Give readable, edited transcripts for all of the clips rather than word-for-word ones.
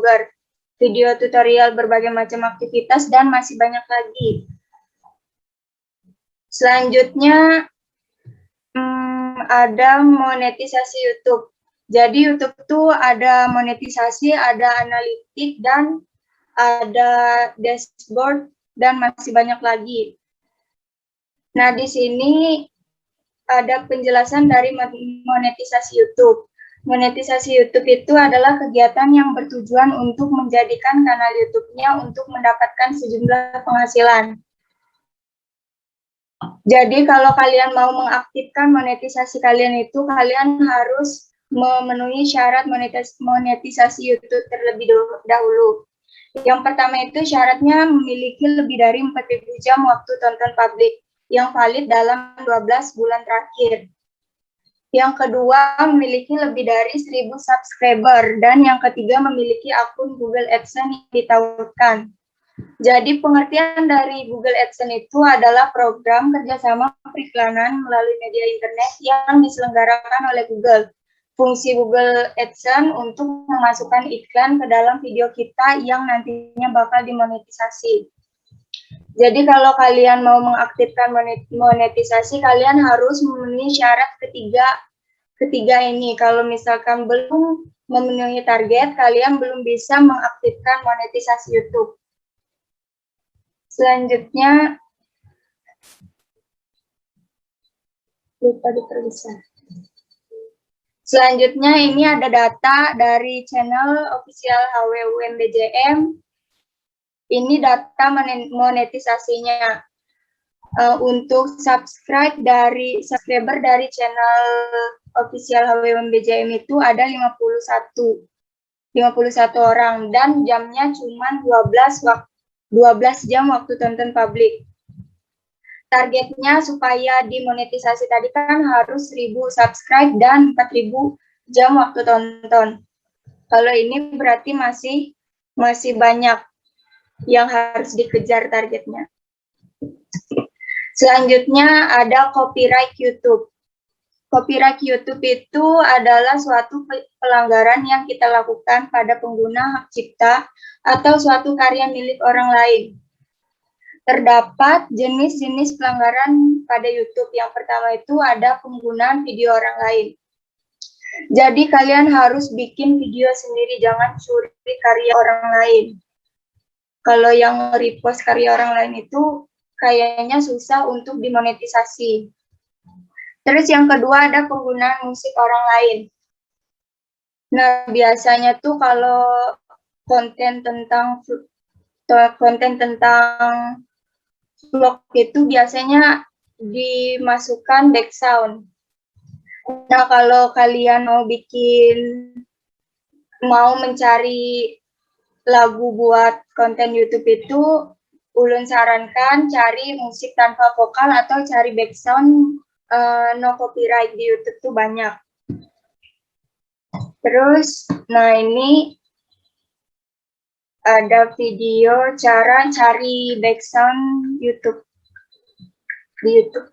vlogger, video tutorial berbagai macam aktivitas, dan masih banyak lagi. Selanjutnya ada monetisasi YouTube. Jadi YouTube tuh ada monetisasi, ada analitik, dan ada dashboard, dan masih banyak lagi. Nah, di sini ada penjelasan dari monetisasi YouTube. Monetisasi YouTube itu adalah kegiatan yang bertujuan untuk menjadikan kanal YouTube-nya untuk mendapatkan sejumlah penghasilan. Jadi kalau kalian mau mengaktifkan monetisasi kalian itu, kalian harus memenuhi syarat monetisasi YouTube terlebih dahulu. Yang pertama itu syaratnya memiliki lebih dari 4.000 jam waktu tonton publik yang valid dalam 12 bulan terakhir. Yang kedua, memiliki lebih dari 1.000 subscriber. Dan yang ketiga, memiliki akun Google AdSense yang ditawarkan. Jadi pengertian dari Google AdSense itu adalah program kerjasama periklanan melalui media internet yang diselenggarakan oleh Google. Fungsi Google AdSense untuk memasukkan iklan ke dalam video kita yang nantinya bakal dimonetisasi. Jadi kalau kalian mau mengaktifkan monetisasi, kalian harus memenuhi syarat ketiga ini. Kalau misalkan belum memenuhi target, kalian belum bisa mengaktifkan monetisasi YouTube. Selanjutnya, lupa diperlihatkan. Selanjutnya ini ada data dari channel official HWUMBJM. Ini data monetisasinya. Untuk subscriber dari channel official HWUMBJM itu ada 51 orang dan jamnya cuma 12 jam waktu tonton publik. Targetnya supaya dimonetisasi tadi kan harus 1.000 subscribe dan 4.000 jam waktu tonton. Kalau ini berarti masih banyak yang harus dikejar targetnya. Selanjutnya ada copyright YouTube. Copyright YouTube itu adalah suatu pelanggaran yang kita lakukan pada pengguna hak cipta atau suatu karya milik orang lain. Terdapat jenis-jenis pelanggaran pada YouTube. Yang pertama itu ada penggunaan video orang lain. Jadi kalian harus bikin video sendiri, jangan curi karya orang lain. Kalau yang repost karya orang lain itu kayaknya susah untuk dimonetisasi. Terus yang kedua ada penggunaan musik orang lain. Nah, biasanya tuh kalau konten tentang vlog itu biasanya dimasukkan background. Nah, kalau kalian mau mencari lagu buat konten YouTube itu, ulun sarankan cari musik tanpa vokal atau cari background no copyright di YouTube tuh banyak. Terus, nah ini ada video cara cari background YouTube di YouTube.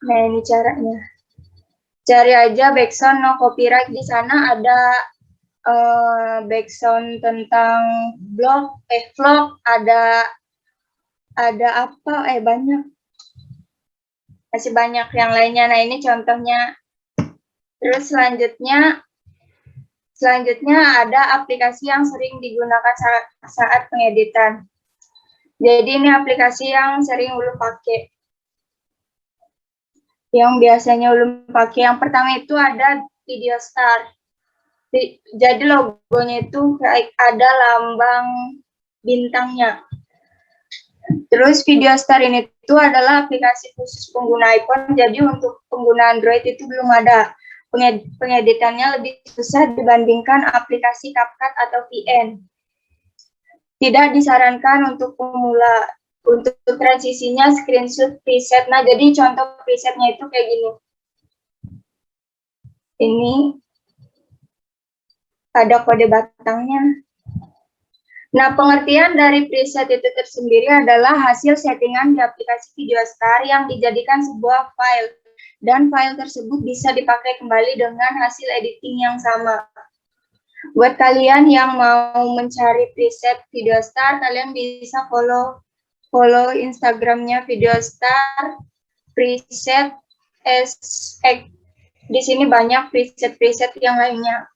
Nah ini caranya. Cari aja background no copyright, di sana ada background tentang vlog, ada apa banyak. Masih banyak yang lainnya. Nah ini contohnya. Terus selanjutnya ada aplikasi yang sering digunakan saat pengeditan. Jadi ini aplikasi yang sering ulun pakai. Yang biasanya ulun pakai. Yang pertama itu ada Video Star. Jadi logonya itu kayak ada lambang bintangnya. Terus Video Star ini itu adalah aplikasi khusus pengguna iPhone. Jadi untuk pengguna Android itu belum ada. Pengeditannya lebih susah dibandingkan aplikasi CapCut atau VN. Tidak disarankan untuk pemula. Untuk transisinya screenshot preset. Nah, jadi contoh presetnya itu kayak gini. Ini ada kode batangnya. Nah, pengertian dari preset itu tersendiri adalah hasil settingan di aplikasi Video Star yang dijadikan sebuah file. Dan file tersebut bisa dipakai kembali dengan hasil editing yang sama. Buat kalian yang mau mencari preset Videostar, kalian bisa follow Instagramnya Videostar preset SX. Di sini banyak preset yang lainnya.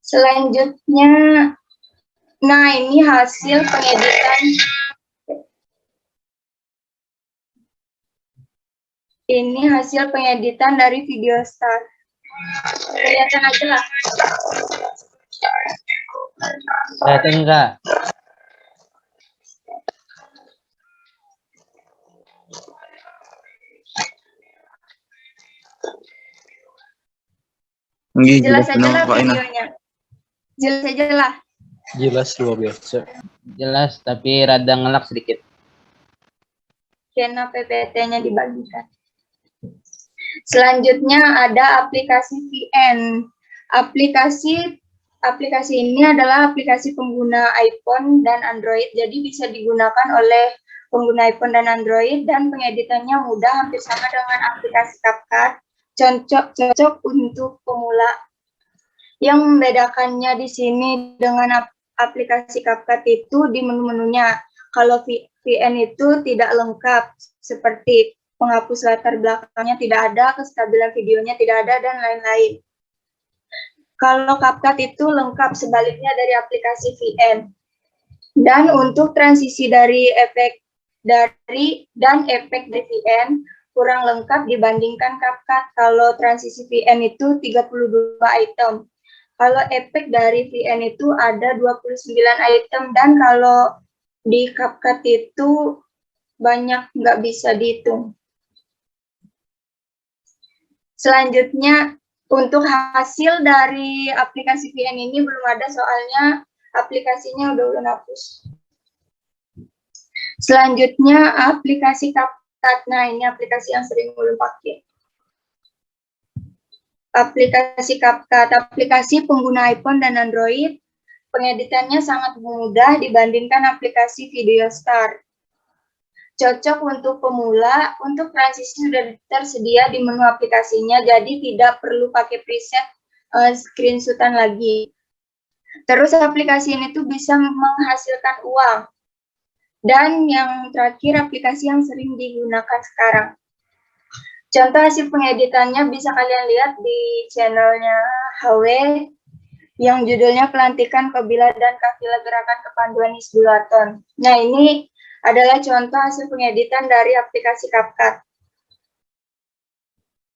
Selanjutnya, nah ini hasil pengeditan. Ini hasil pengeditan dari Videostar. Kelihatan aja lah. Kelihatan enggak? Jelas aja lah videonya. Jelas aja lah. Jelas luar biasa. Jelas, tapi rada ngelak sedikit. Karena PPT-nya dibagikan. Selanjutnya ada aplikasi VN. Aplikasi ini adalah aplikasi pengguna iPhone dan Android, jadi bisa digunakan oleh pengguna iPhone dan Android, dan pengeditannya mudah, hampir sama dengan aplikasi CapCut, cocok untuk pemula. Yang membedakannya di sini dengan aplikasi CapCut itu di menu-menunya. Kalau VN itu tidak lengkap, seperti penghapus latar belakangnya tidak ada, kestabilan videonya tidak ada, dan lain-lain. Kalau CapCut itu lengkap, sebaliknya dari aplikasi VN. Dan untuk transisi dari efek dari VN kurang lengkap dibandingkan CapCut. Kalau transisi VN itu 32 item. Kalau efek dari VN itu ada 29 item, dan kalau di CapCut itu banyak, nggak bisa dihitung. Selanjutnya, untuk hasil dari aplikasi VN ini belum ada, soalnya aplikasinya udah ulun hapus. Selanjutnya, aplikasi CapCut. Nah, ini aplikasi yang sering ulun pakai. Aplikasi CapCut, aplikasi pengguna iPhone dan Android, pengeditannya sangat mudah dibandingkan aplikasi Videostar. Cocok untuk pemula, untuk transisi sudah tersedia di menu aplikasinya, jadi tidak perlu pakai preset screenshotan lagi. Terus aplikasi ini tuh bisa menghasilkan uang. Dan yang terakhir, aplikasi yang sering digunakan sekarang. Contoh hasil pengeditannya bisa kalian lihat di channelnya HW yang judulnya Pelantikan Qabila dan Kafilah Gerakan Kepanduan Hizbulaton. Nah, ini adalah contoh hasil pengeditan dari aplikasi CapCut.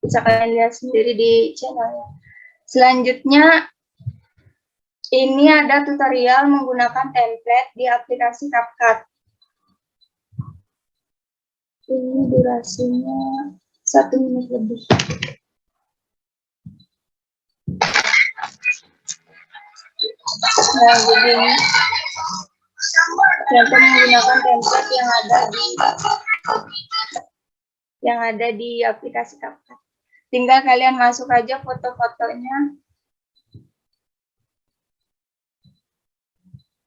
Bisa kalian lihat sendiri di channelnya. Selanjutnya, ini ada tutorial menggunakan template di aplikasi CapCut. Ini durasinya 1 menit lebih. Nah, jadi ini contoh menggunakan template yang ada di aplikasi CapCut. Tinggal kalian masuk aja foto-fotonya.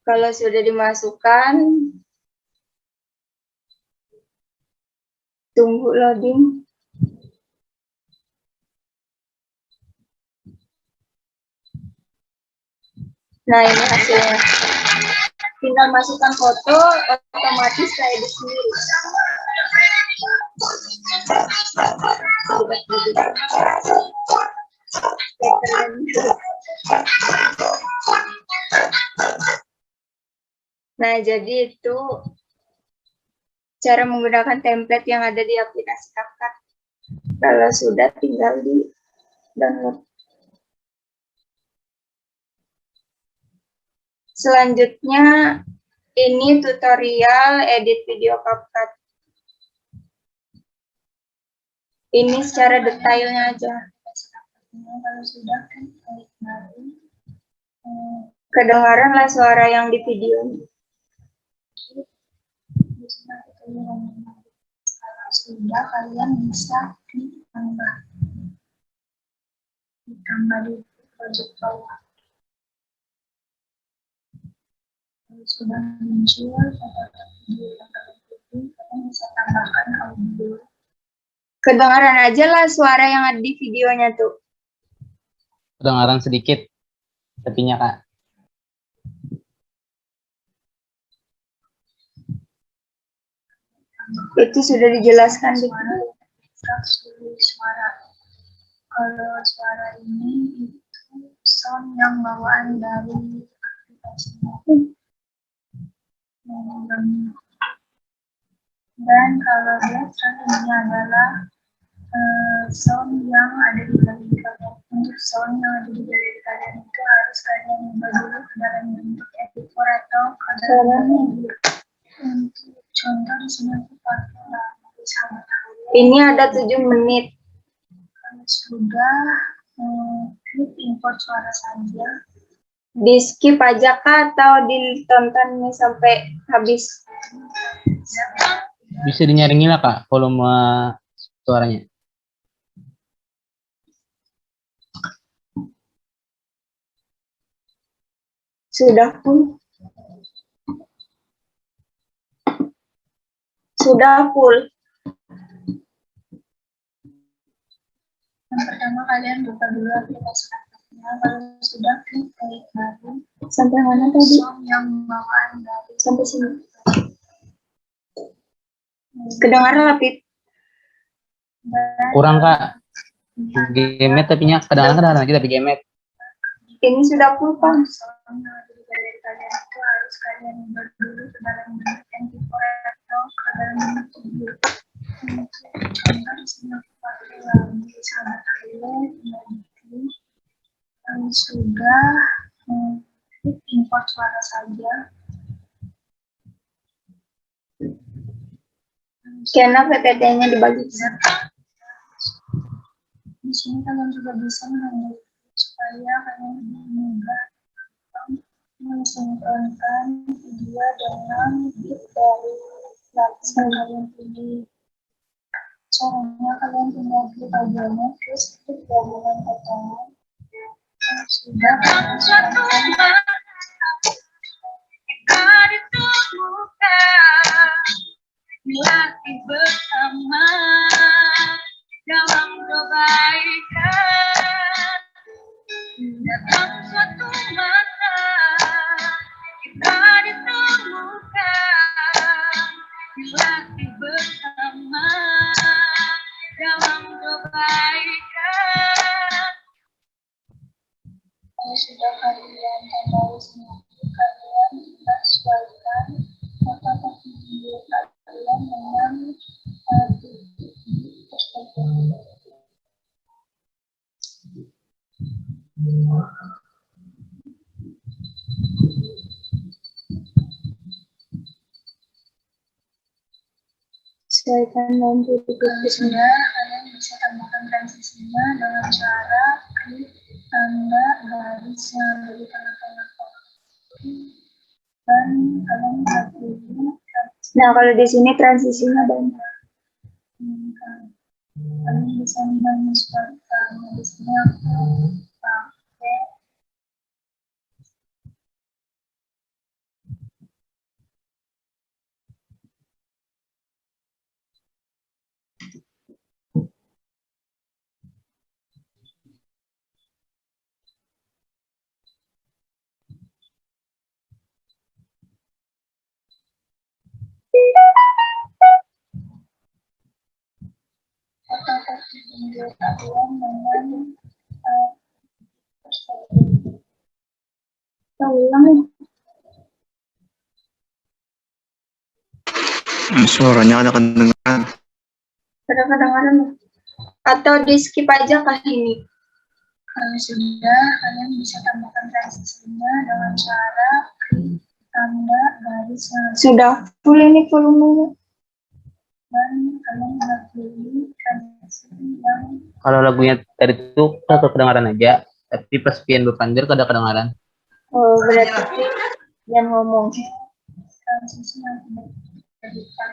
Kalau sudah dimasukkan, tunggu loading. Nah, ini hasilnya. Tinggal masukkan foto, otomatis saya edit sendiri. Nah, jadi itu cara menggunakan template yang ada di aplikasi CapCut. Kalau sudah, tinggal di download. Selanjutnya, ini tutorial edit video CapCut. Ini secara detailnya aja. Kalau sudah, kan kedengaranlah suara yang di video. Kalau sudah, kalian bisa ditambah di project bawah. Kalau sudah muncul video kalian bisa tambahkan audio. Kedengaran aja lah suara yang ada di videonya tuh. Kedengaran sedikit. Tepinya Kak. Itu sudah dijelaskan di suara. Kalau suara ini itu sound yang bawaan dari aplikasinya. Dan kalau background ini adalah sound yang ada di galeri kalian. Untuk sound yang ada di galeri kalian itu harus kalian ubah dulu ke dalam bentuk MP4 atau ke dalam bentuk. Untuk contoh di sini aku pakai lagu Sahabat Aku. ini ada 7 menit. Kalau sudah klik import suara saja. Di skip aja Kak atau ditonton nih sampai habis? Bisa dinyaringin lah Kak volume suaranya. Sudah full. Sudah full. Yang pertama kalian buka dulu aplikasi laptopnya. Kalau sudah klik baru. Sampai mana tadi? Sound yang bawaan dari Sampai sini. Kedengaran Lapit? Kurang Kak. Game tapinya kadang-kadang lagi tapi game. Ini sudah full Pak. sound yang ada di galeri kalian itu harus kalian ubah dulu ke dalam bentuk MP4 atau ke dalam bentuk video. Untuk contoh di sini aku pakai lagu Sahabat Aku yang sudah klik import suara saja. Karena PPT-nya dibagi. Di sini kalian juga bisa mengambil supaya kalian lebih mudah mensinkronkan video dengan bit dari lagu yang kalian pilih. Caranya kalian tinggal klik audionya, terus klik gabungan potongan. Sudah mensinkronkan Latih bersama dalam kebaikan. Datang suatu masa kita ditemukan. Latih bersama dalam kebaikan. Kalau sudah kalian tambah semua, kalian sesuaikan foto video kalian dengan titik tersebut. Sesuaikan dengan titik Kalau sudah, kalian bisa tambahkan transisinya dengan cara klik tanda garis yang ada di tengah-tengah foto. Dan kalian bisa pilih Nah, kalau di sini transisinya banyak. kalian bisa menyesuaikan. Di sini aku pakai foto video kalian dengan tersebut. Kita ulang ya. Suaranya ada kedengaran. Pada kedengaran ya? Atau di skip aja kah ini? Kalau sudah, kalian bisa tambahkan transisinya dengan cara klik tanda garis yang ada Sudah full ini volumenya. dan kalian bisa pilih transisi yang Kalau lagunya tadi itu kita kedengaran aja, tapi pas pian berpanjir kada kedengaran. Oh, berarti jangan ngomong. transisi yang tidak diberikan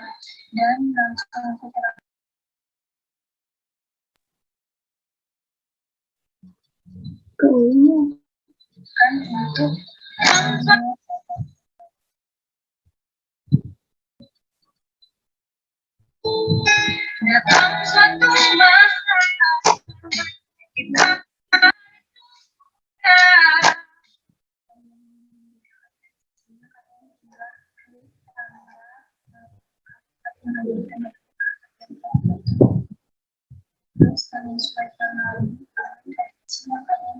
dan langsung aku terapkan. Kayaknya Untuk Datang suatu masa kita yang ada di tengah terus kalian sesuaikan hal ini semua kalian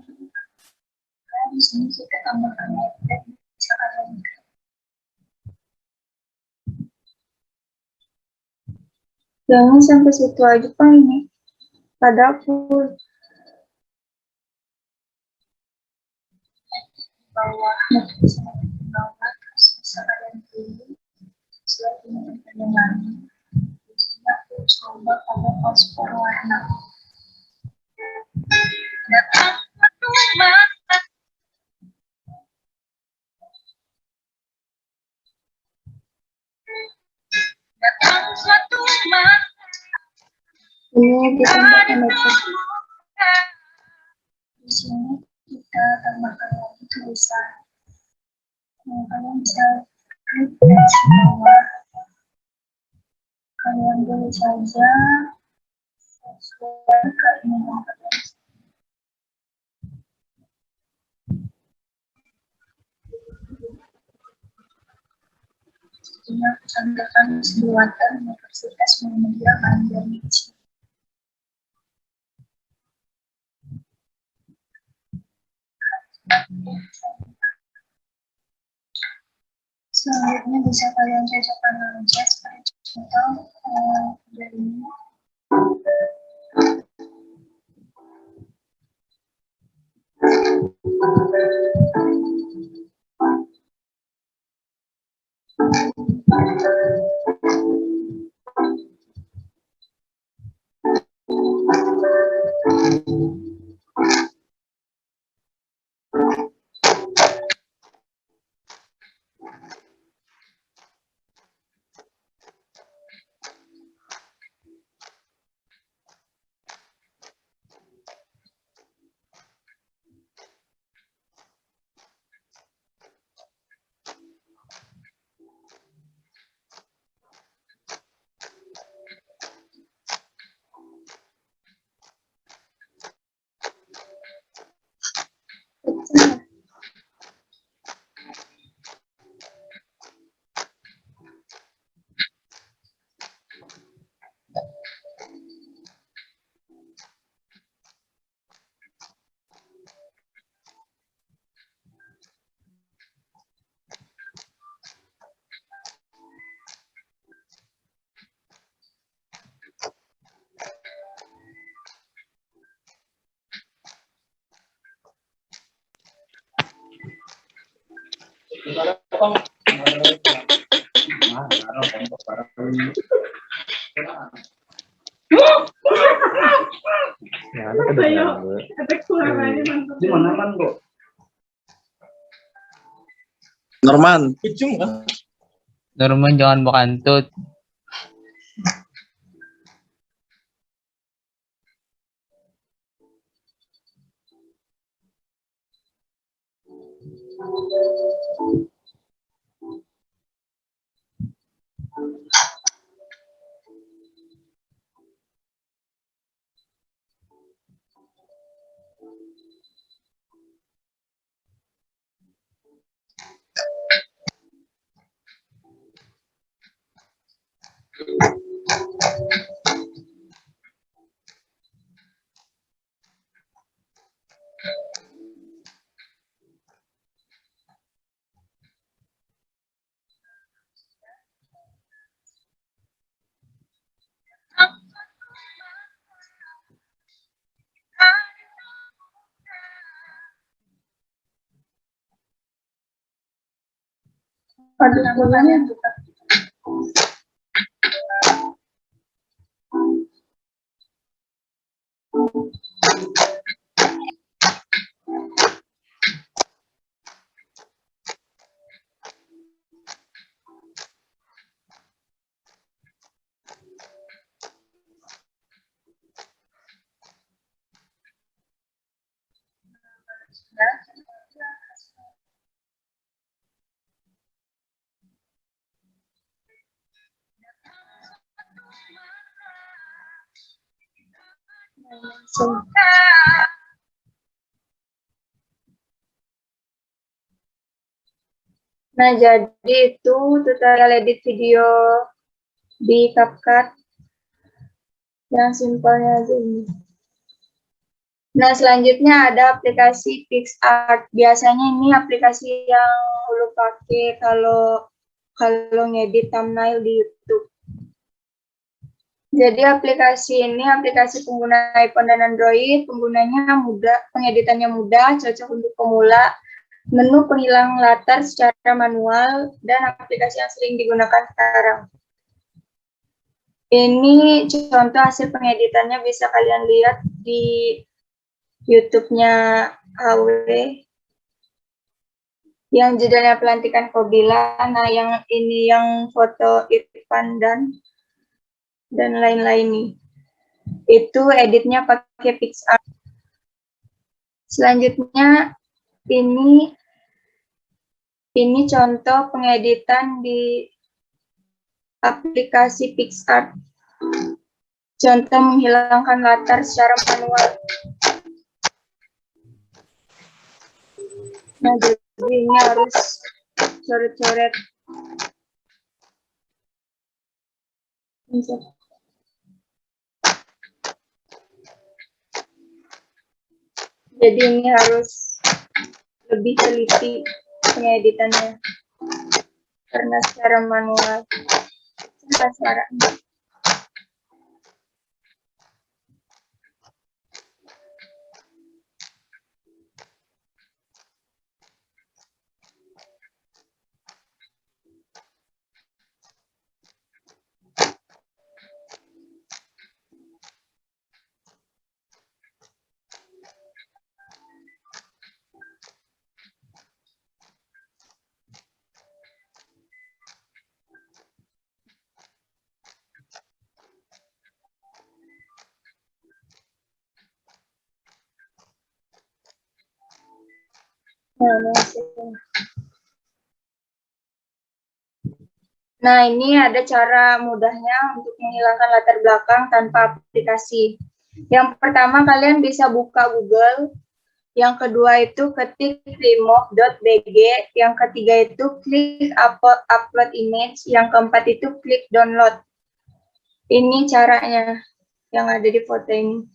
di sini kita tambahkan dan bisa kalian Jangan sampai situ aja Pak ini. Pada full. bawah bisa di bawah terus bisa kalian pilih sesuai dengan yang kalian lalu. Jadi aku coba pakai paspor warna. Datang satu masa, datang suatu masa Ini ditambahkan itu. temukan. Di sini kita tambahkan lagi tulisan. Nah, kalian bisa klik garis bawah. Kalian pilih saja sesuai keinginan kalian. Sepertinya pesantren Sriwatan Universitas Muhammadiyah Banjarmasin. Selanjutnya bisa kalian cocokkan aja seperti contoh dari ini. Norman. Norman jangan bakantut. Pada Nama bulan kalian juga. langsung. Nah, jadi itu tutorial edit video di CapCut yang simpelnya aja ini. Nah, selanjutnya ada aplikasi PixArt. Biasanya ini aplikasi yang lu pakai kalau ngedit thumbnail di YouTube. Jadi aplikasi ini aplikasi pengguna iPhone dan Android, penggunanya mudah, pengeditannya mudah, cocok untuk pemula, menu penghilang latar secara manual, dan aplikasi yang sering digunakan sekarang. Ini contoh hasil pengeditannya bisa kalian lihat di YouTube-nya HW yang judulnya Pelantikan Kobila. Nah, yang ini yang foto Irfan dan lain-lain nih. Itu editnya pakai PixArt. Selanjutnya ini contoh pengeditan di aplikasi PixArt. Contoh menghilangkan latar secara manual. Nah, jadi ini harus coret-coret. Jadi ini harus lebih teliti pengeditannya karena secara manual. Nah, ini ada cara mudahnya untuk menghilangkan latar belakang tanpa aplikasi. Yang pertama, kalian bisa buka Google. Yang kedua itu ketik remove.bg. Yang ketiga itu klik upload image. Yang keempat itu klik download. Ini caranya yang ada di foto ini.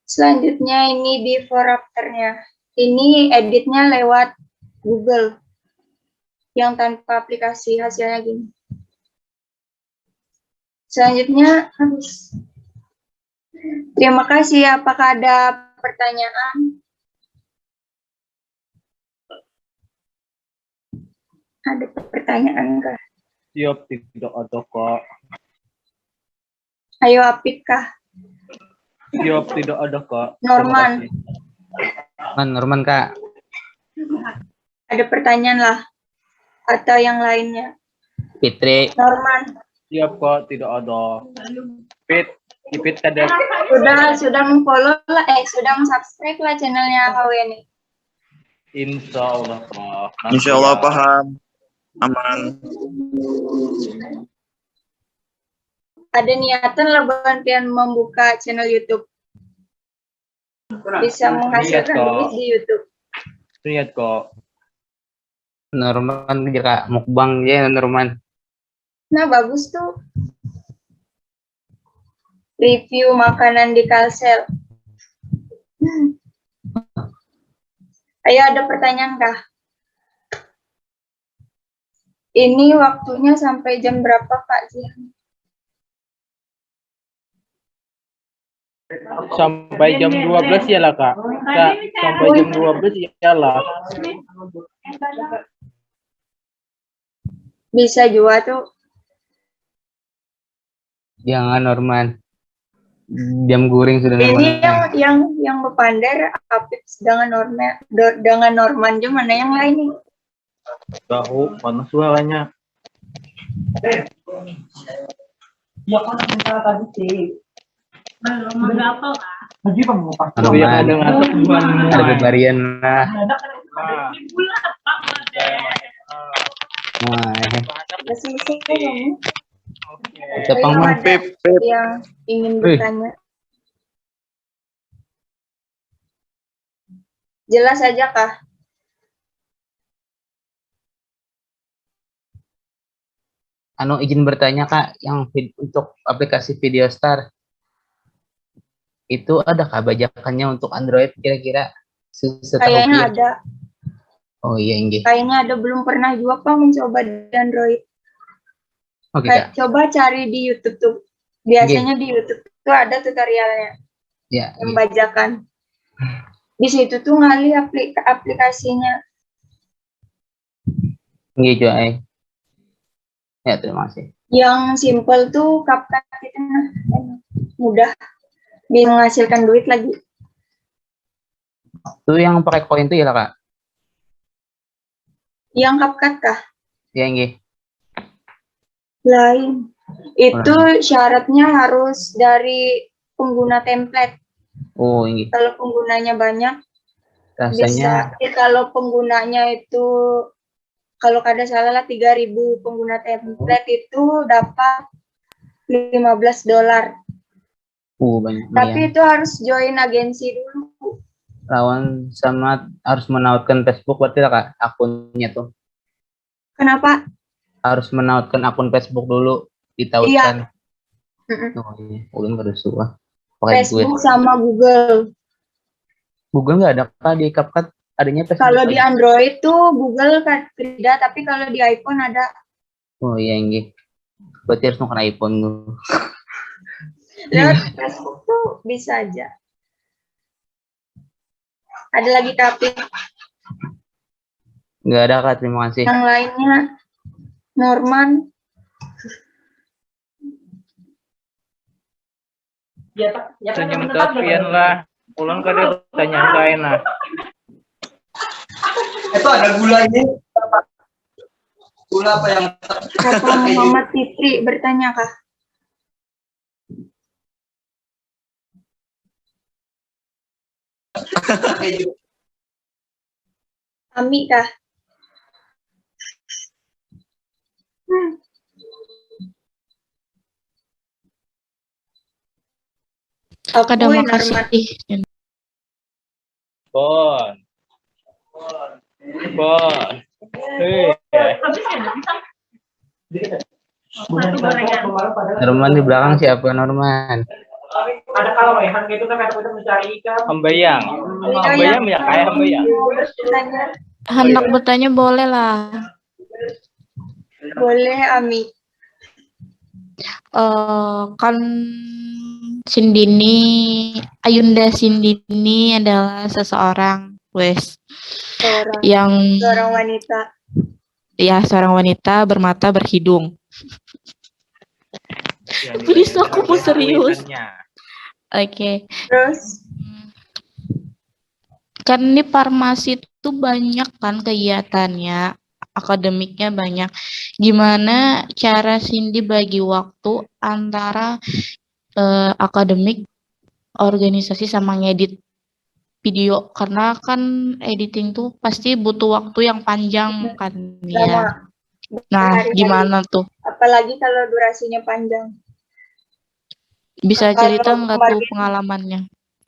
Selanjutnya ini before after-nya. Ini editnya lewat Google yang tanpa aplikasi, hasilnya gini. Selanjutnya habis. Terima kasih. Apakah ada pertanyaan? Ada pertanyaan kah? Siap, tidak ada kak. Ayo Apik kah? Siap, tidak ada kak. Norman. Norman, Kak. Ada pertanyaan lah. Atau yang lainnya. Fitri. Norman. Siap kak, tidak ada. Ipit ada. Sudah memfollow lah, sudah subscribe lah channelnya HW ini. Insya Allah kak. Insya Allah paham. Aman. Ada niatan lah bantuan membuka channel YouTube. Bisa menghasilkan duit di YouTube. Niat kak. Norman aja Kak, mukbang ya Norman. Nah, bagus tuh. Review makanan di Kalsel. Ayo, ada pertanyaan kah? Ini waktunya sampai jam berapa Kak Jihan? Sampai jam 12 ya lah kak. Kak, sampai jam 12 ya lah. Bisa juga tuh. Jangan Norman. Jam guring sudah Ini Norman. yang berpandar Apip dengan Norman juga mana yang lain nih? Tahu mana suaranya? Norman. Ada bebarian lah. Nah, Jepang mah. Yang ingin bertanya. Jelas aja kah? izin bertanya Kak, yang untuk aplikasi Video Star itu adakah bajakannya untuk Android kira-kira? Setahu Kayaknya Pian. ada. Oh iya Inggih. Kayaknya ada, belum pernah juga Pak mencoba di Android. Oke Kayak Kak. coba cari di YouTube tuh. Biasanya di YouTube tuh ada tutorialnya Ya, yang iya. bajakan. Di situ tuh ngali aplikasinya. Inggih juga Ya, terima kasih. Yang simple tuh CapCut itu nah, mudah, bisa menghasilkan duit lagi. Itu yang pakai koin itu ya lah Kak? Yang CapCut kah? Ya Inggih. Lain. Itu syaratnya harus dari pengguna template. Oh Inggih. Kalau penggunanya banyak, Rasanya bisa. Kalau penggunanya itu, kalau kada salah lah 3.000 pengguna template itu dapat $15. banyak. Tapi Iya. itu harus join agensi dulu. Lawan sama harus menautkan Facebook berarti lah Kak akunnya tuh. Kenapa? Harus menautkan akun Facebook dulu ditautkan. Mm-mm. Oh iya, ulun pada suah. Pakai gue. Facebook sama Google. Google nggak ada Kak di CapCut, adanya Facebook. Kalau di aja. Android tuh Google kan tidak, tapi kalau di iPhone ada. Oh iya Inggih. Berarti harus makan iPhone dulu. Lewat Facebook tuh bisa aja. Ada lagi tapi Nggak ada Kak, terima kasih. yang lainnya Norman. Senyum Tapian lah. Ulang kada tanya lain lah. Itu ada gula ini. Gula apa yang Bapak Muhammad Fitri bertanya kah? Ami kah? Kada Norman. makasih. Bon. Norman di belakang siapa Norman? ada kalau harga itu kan ada kita mencari ikan. Hambayang. Hambayang ya kayak hambayang. Bertanya. Hendak bertanya boleh lah. Boleh Ami. Kan Sindini, Ayunda Sindini adalah seseorang yang Seorang wanita. ya seorang wanita bermata berhidung. Please aku mau serius. Oke. Terus Kan di farmasi itu banyak kan kegiatannya, akademiknya banyak. Gimana cara Cindy bagi waktu antara akademik, organisasi sama ngedit video? Karena kan editing tuh pasti butuh waktu yang panjang kan ya. lama. Nah, Berhari-hari. gimana tuh? Apalagi kalau durasinya panjang. Bisa Kalau cerita nggak tuh kemarin- pengalamannya?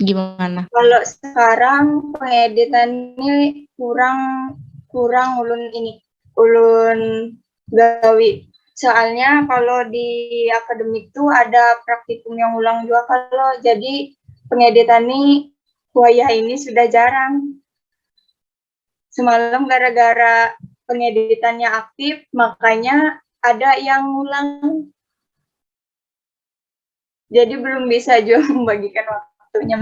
Gimana? Kalau sekarang pengeditannya kurang ulun gawi. Soalnya kalau di akademik tuh ada praktikum yang ulang juga, kalau jadi pengeditan ini kuliah ini sudah jarang. Semalam gara-gara pengeditannya aktif, makanya ada yang ulang. Jadi belum bisa juga membagikan waktunya.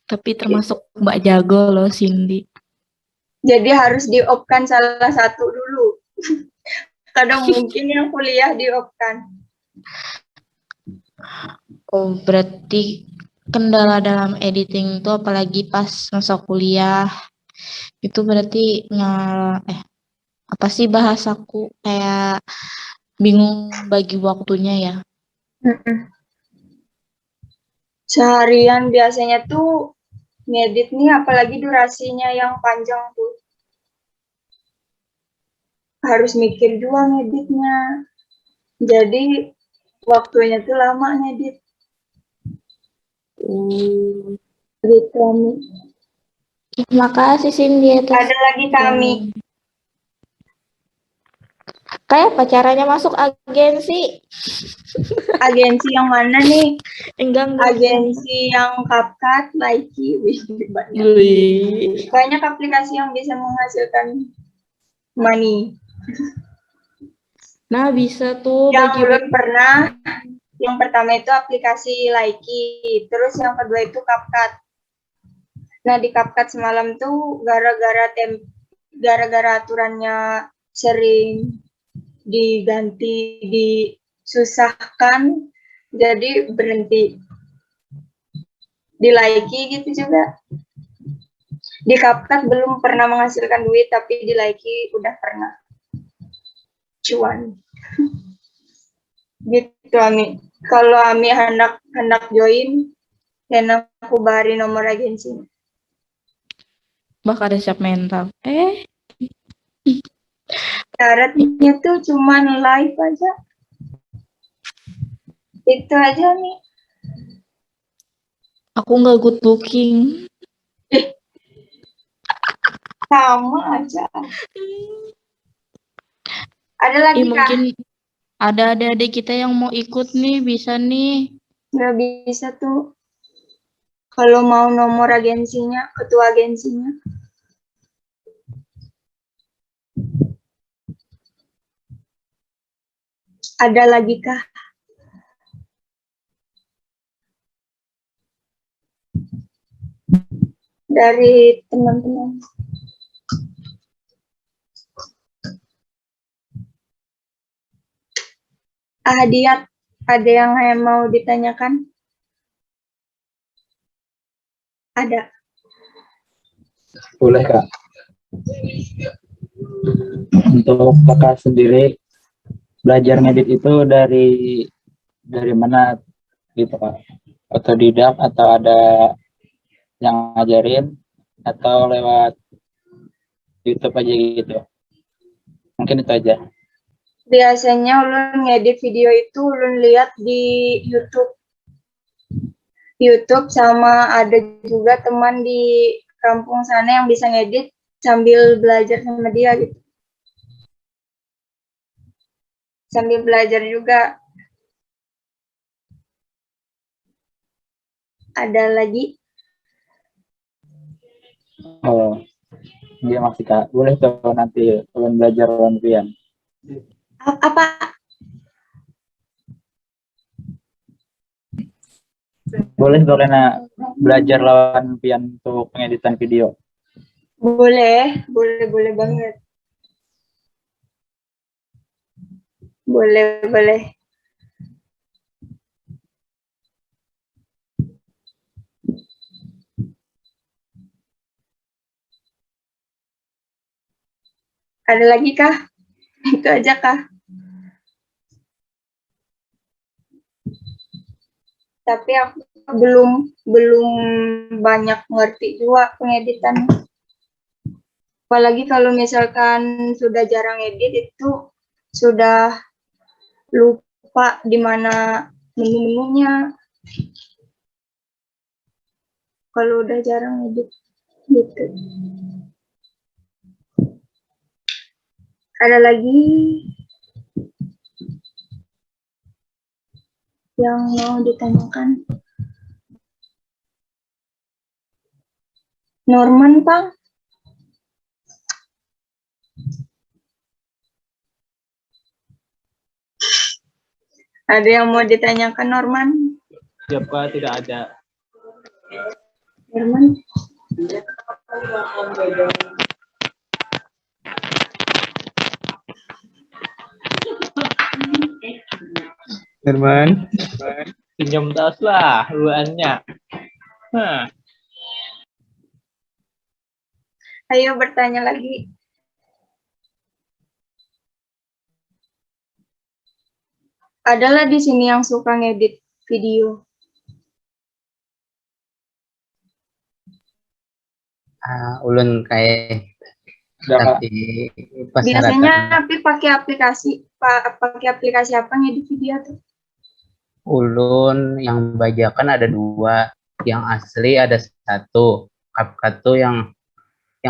Tapi termasuk Mbak Jago loh, Cindy. Jadi harus di-off-kan salah satu dulu. Kadang mungkin yang kuliah di-off-kan. Oh, berarti kendala dalam editing itu apalagi pas masa kuliah itu berarti apa sih bahasaku kayak bingung bagi waktunya ya. Seharian biasanya tuh ngedit nih, apalagi durasinya yang panjang tuh. Harus mikir juga ngeditnya. Jadi waktunya tuh lama ngedit. Gitu, Ami. Terima kasih Cindy atas Ada lagi kami. Kayak apa caranya masuk agensi? Agensi yang mana nih? Enggak. Agensi yang CapCut, Likee, wih, banyak. Wih. Banyak aplikasi yang bisa menghasilkan money. Nah, bisa tuh Yang bagi belum pernah, yang pertama itu aplikasi Likee, terus yang kedua itu CapCut. Nah, di CapCut semalam tuh gara-gara aturannya sering diganti, disusahkan, jadi berhenti. Di Likee gitu juga. Di CapCut belum pernah menghasilkan duit, tapi di Likee udah pernah. Cuan. Gitu, Ami. Kalau Ami hendak join, dan aku bari nomor agensi. bakal ada siap mental. Syaratnya tuh cuman live aja. Itu aja nih. Aku nggak good looking. Sama aja. Ada lagi kah? Mungkin ada adik-adik kita yang mau ikut nih, bisa nih. Nggak bisa tuh. Kalau mau nomor agensinya, ketua agensinya. Ada lagi kah? Dari teman-teman. Hadiat, ada yang mau ditanyakan? Ada. Boleh Kak. Untuk Kakak sendiri belajar ngedit itu dari mana gitu Kak? Otodidak atau ada yang ngajarin atau lewat YouTube aja gitu? Mungkin itu aja. Biasanya ulun ngedit video itu ulun lihat di YouTube. Sama ada juga teman di kampung sana yang bisa ngedit sambil belajar sama dia gitu. Sambil belajar juga. Ada lagi? Oh, iya masih Kak. Boleh tuh nanti kalian belajar lawan Pian. Apa? Boleh kalian belajar lawan Pian untuk pengeditan video. Boleh banget. Boleh. Ada lagi kah? Itu aja kah? Tapi aku belum banyak ngerti juga pengeditan. Apalagi kalau misalkan sudah jarang edit itu sudah lupa di mana menu-menunya. Kalau udah jarang edit gitu. Ada lagi yang mau ditanyakan? Norman, Pak? Ada yang mau ditanyakan, Norman? Siapa tidak ada? Norman? Herman. Pinjam tas lah, luannya. Ayo bertanya lagi. Adalah di sini yang suka ngedit video. Ulun kayak tapi Biasanya pakai aplikasi apa ngedit video tuh? ulun yang bajakan ada 2, yang asli ada 1, CapCut tuh yang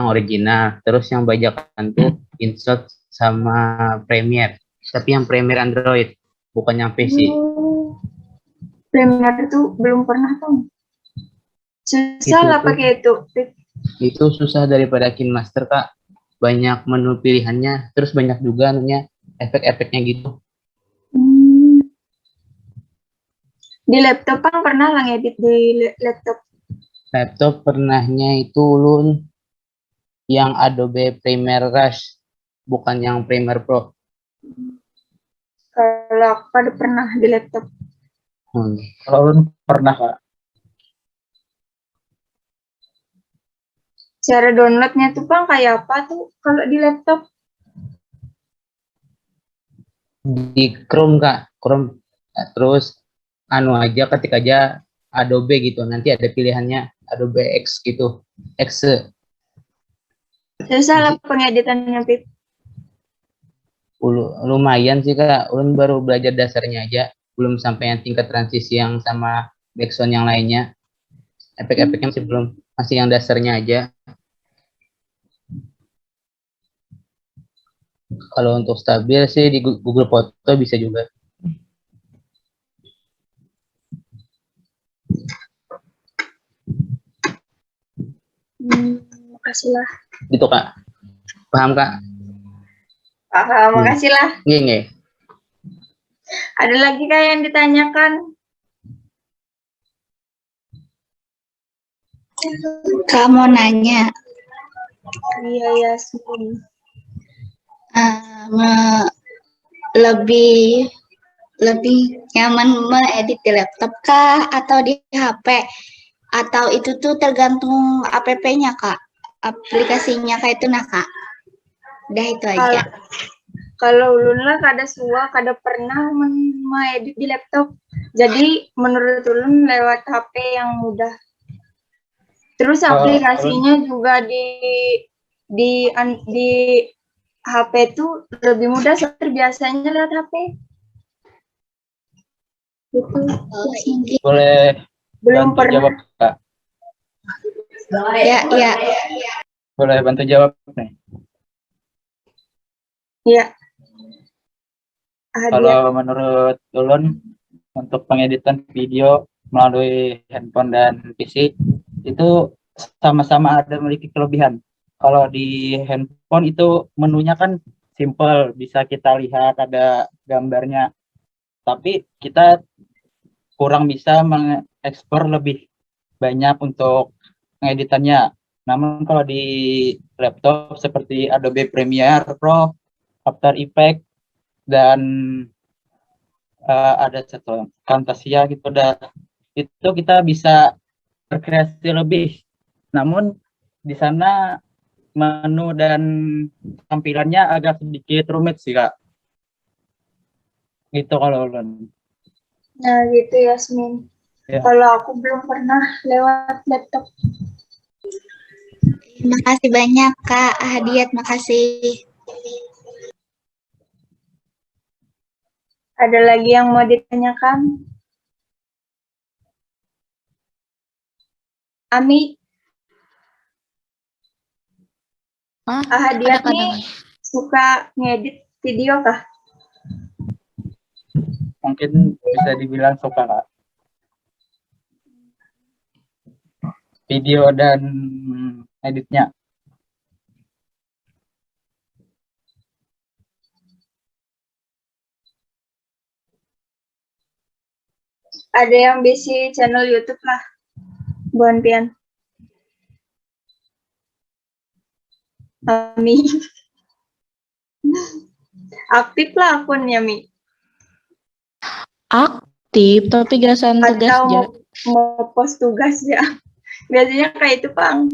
original, terus yang bajakan tuh InShot sama Premiere. Tapi yang Premiere Android, bukan yang PC. Oh, Premiere itu belum pernah tuh. Susah Itu lah tuh. pakai itu. Itu susah daripada KineMaster, Kak. Banyak menu pilihannya, terus banyak juga anunya, efek-efeknya gitu. Hmm. Di laptop kan pernah lah ngedit di laptop. Laptop pernahnya itu ulun yang Adobe Premiere Rush, bukan yang Premiere Pro. Kalau aku pada pernah di laptop. Kalau ulun pernah Kak. Cara downloadnya tuh Bang kayak apa tuh kalau di laptop? Di Chrome, Kak. Chrome. Terus anu aja, ketik aja Adobe gitu. Nanti ada pilihannya Adobe X gitu. X. Susah lah pengeditannya, Pip. Lumayan sih, Kak. Ulun baru belajar dasarnya aja. Belum sampai yang tingkat transisi yang sama background yang lainnya. Efek-efeknya masih belum. Masih yang dasarnya aja. Kalau untuk stabil sih di Google Foto bisa juga. Makasih lah. Gitu, Kak. Paham, Kak? Makasih lah. Nggih. Ada lagi Kak yang ditanyakan? Kamu nanya, Iya, Yasmin. lebih nyaman mengedit di laptop kah atau di HP? Atau itu tuh tergantung app-nya Kak, aplikasinya kayak itu nah Kak. Udah itu aja. Kalau ulun lah kada suka, kada pernah mengedit di laptop. Jadi menurut ulun lewat HP yang mudah. Terus aplikasinya juga di HP itu lebih mudah terbiasanya lewat HP. Gitu. Boleh Belum bantu pernah. jawab Kak? Ya. Boleh bantu jawab nih. Iya. Kalau menurut ulun untuk pengeditan video melalui handphone dan PC itu sama-sama ada memiliki kelebihan. Kalau di handphone itu menunya kan simple, bisa kita lihat ada gambarnya. Tapi kita kurang bisa mengekspor lebih banyak untuk pengeditannya. Namun kalau di laptop seperti Adobe Premiere Pro, After Effects, dan ada satu Camtasia gitu, itu kita bisa berkreasi lebih. Namun di sana menu dan tampilannya agak sedikit rumit sih Kak. Gitu kalau ulun. Nah gitu Yasmin. Ya. Kalau aku belum pernah lewat laptop. Makasih banyak Kak Hadiat, makasih. Ada lagi yang mau ditanyakan? Ami? Hadiat nih suka ngedit video kah? Mungkin bisa dibilang suka Kak. Video dan editnya. Ada yang bisi channel YouTube lah, Buan Pian. Ami. Aktif lah akunnya, Mi. Aktif, tapi gasan tugas Atau aja. mau post tugas ya. Biasanya kayak itu, Bang.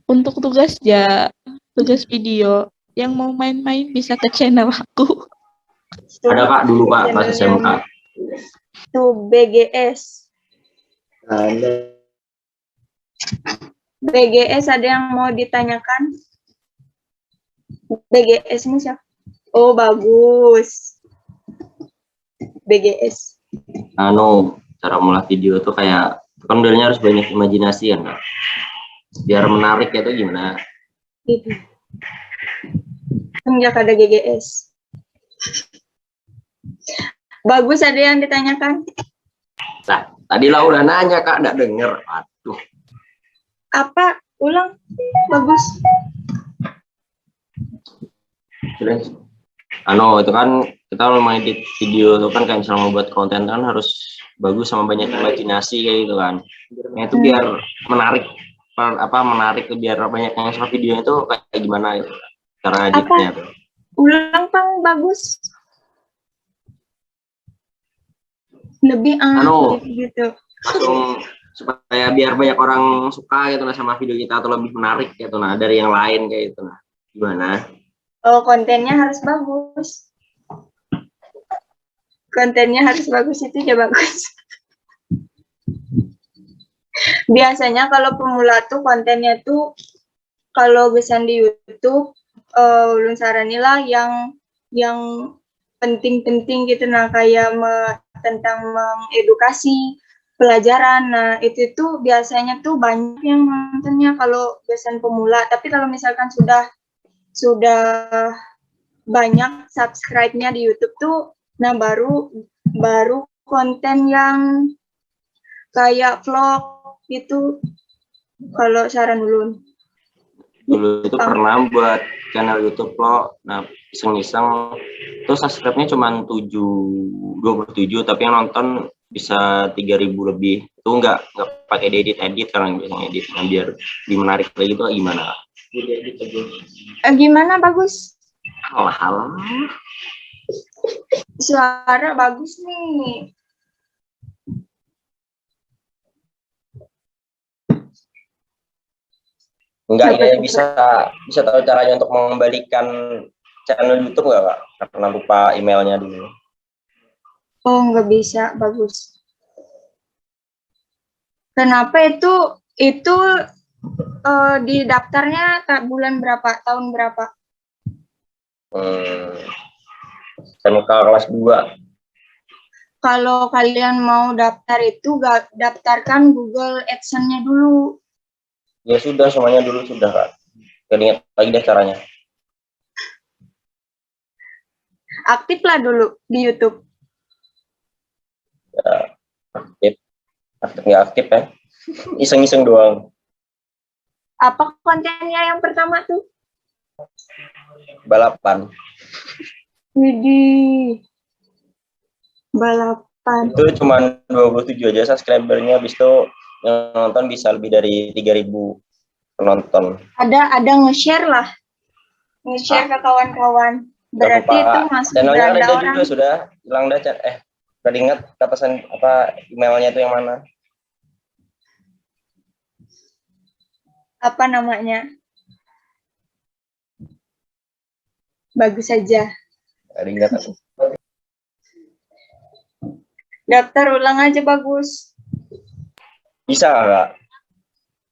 Untuk tugas ya, tugas video. Yang mau main-main bisa ke channel aku. Ada Kak dulu Kak pas SMA. Tuh BGS. Ada. BGS ada yang mau ditanyakan? BGS ini siapa? Oh, bagus. BGS. Cara mulai video tuh kayak, kan modelnya harus banyak imajinasi kan Kak. Biar menarik ya tuh gimana? Itu. Enggak ada GGS. Bagus, ada yang ditanyakan? Nah, tadi lah udah nanya Kak, nggak denger. Aduh. Apa? Ulang. Bagus. Itu kan kita mau edit video itu kan kayak misalnya membuat konten kan harus bagus sama banyak imajinasi kayak gitu kan. Nah, itu biar menarik menarik biar banyak yang suka videonya itu kayak gimana gitu cara editnya tuh. Ulang Pang, bagus. Lebih gitu. Langsung supaya biar banyak orang suka gitu nah sama video kita atau lebih menarik gitu nah dari yang lain kayak gitu nah. Gimana? Oh, kontennya harus bagus. Kontennya harus bagus, itu ya bagus. Biasanya kalau pemula tuh kontennya tuh kalau besan di YouTube ulun saranilah yang penting-penting gitu nah kayak tentang mengedukasi pelajaran. Nah, itu tuh biasanya tuh banyak yang nontonnya kalau besan pemula. Tapi kalau misalkan sudah banyak subscribe-nya di YouTube tuh, nah baru konten yang kayak vlog gitu kalau saran ulun. Dulu itu pernah buat channel YouTube lo, nah iseng-iseng terus subscribe-nya cuma 27 tapi yang nonton bisa 3.000 lebih. Itu nggak pakai edit karena biasanya edit nah, biar lebih menarik lagi itu gimana? Gimana bagus? Halah. Suara bagus nih. Enggak, ini bisa tahu caranya untuk mengembalikan channel YouTube nggak Kak? Karena lupa emailnya dulu. Oh, nggak bisa, bagus. Kenapa itu di daftarnya bulan berapa, tahun berapa? SMK kelas 2. Kalau kalian mau daftar itu daftarkan Google AdSense-nya dulu. Ya sudah, semuanya dulu sudah Kak. Jadi ingat lagi deh caranya. Aktiflah dulu di YouTube. Ya, aktif nggak aktif ya? Iseng-iseng doang. Apa kontennya yang pertama tuh? Balapan. Widih. Balapan. Itu cuma 27 aja subscribernya, habis itu yang nonton bisa lebih dari 3.000 penonton. Ada nge-share lah. Nge-share ke kawan-kawan. Berarti itu masuk channelnya beranda ada orang. juga sudah hilang dah gak ingat katasan apa emailnya itu yang mana? Apa namanya? Bagus saja. Gak ingat aku. Daftar ulang aja bagus. Bisa nggak?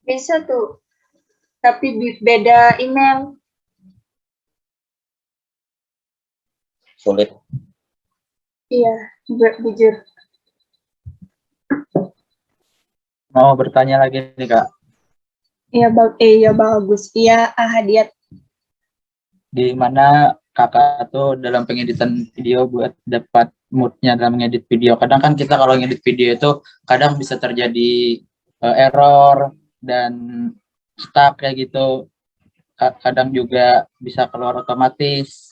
Bisa tuh. Tapi beda email. Sulit. Iya, jujur. Mau bertanya lagi nih Kak. Iya bagus. Iya, Hadiat. Di mana Kakak tuh dalam pengeditan video buat dapat moodnya dalam mengedit video. Kadang kan kita kalau ngedit video itu kadang bisa terjadi error dan stuck kayak gitu. Kadang juga bisa keluar otomatis.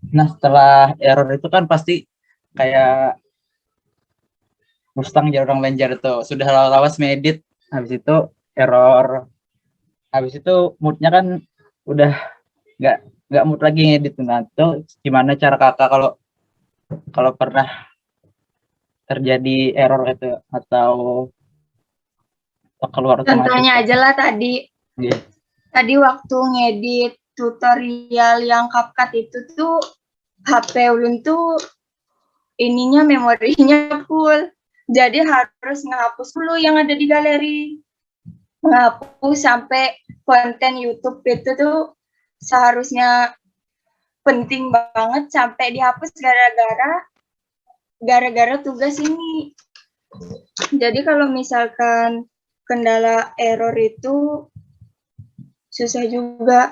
Nah, setelah error itu kan pasti kayak Mustang jarang lenjar tuh. Sudah lawas ngedit, habis itu error. Habis itu moodnya kan udah nggak mood lagi ngedit. Nah, itu gimana cara Kakak kalau pernah terjadi error itu atau keluar otomatis? Contohnya aja lah tadi. Yeah. Tadi waktu ngedit tutorial yang CapCut itu tuh HP ulun tuh ininya memorinya full. Jadi harus ngehapus dulu yang ada di galeri. Menghapus sampai konten YouTube itu tuh seharusnya penting banget sampai dihapus gara-gara tugas ini. Jadi kalau misalkan kendala error itu susah juga.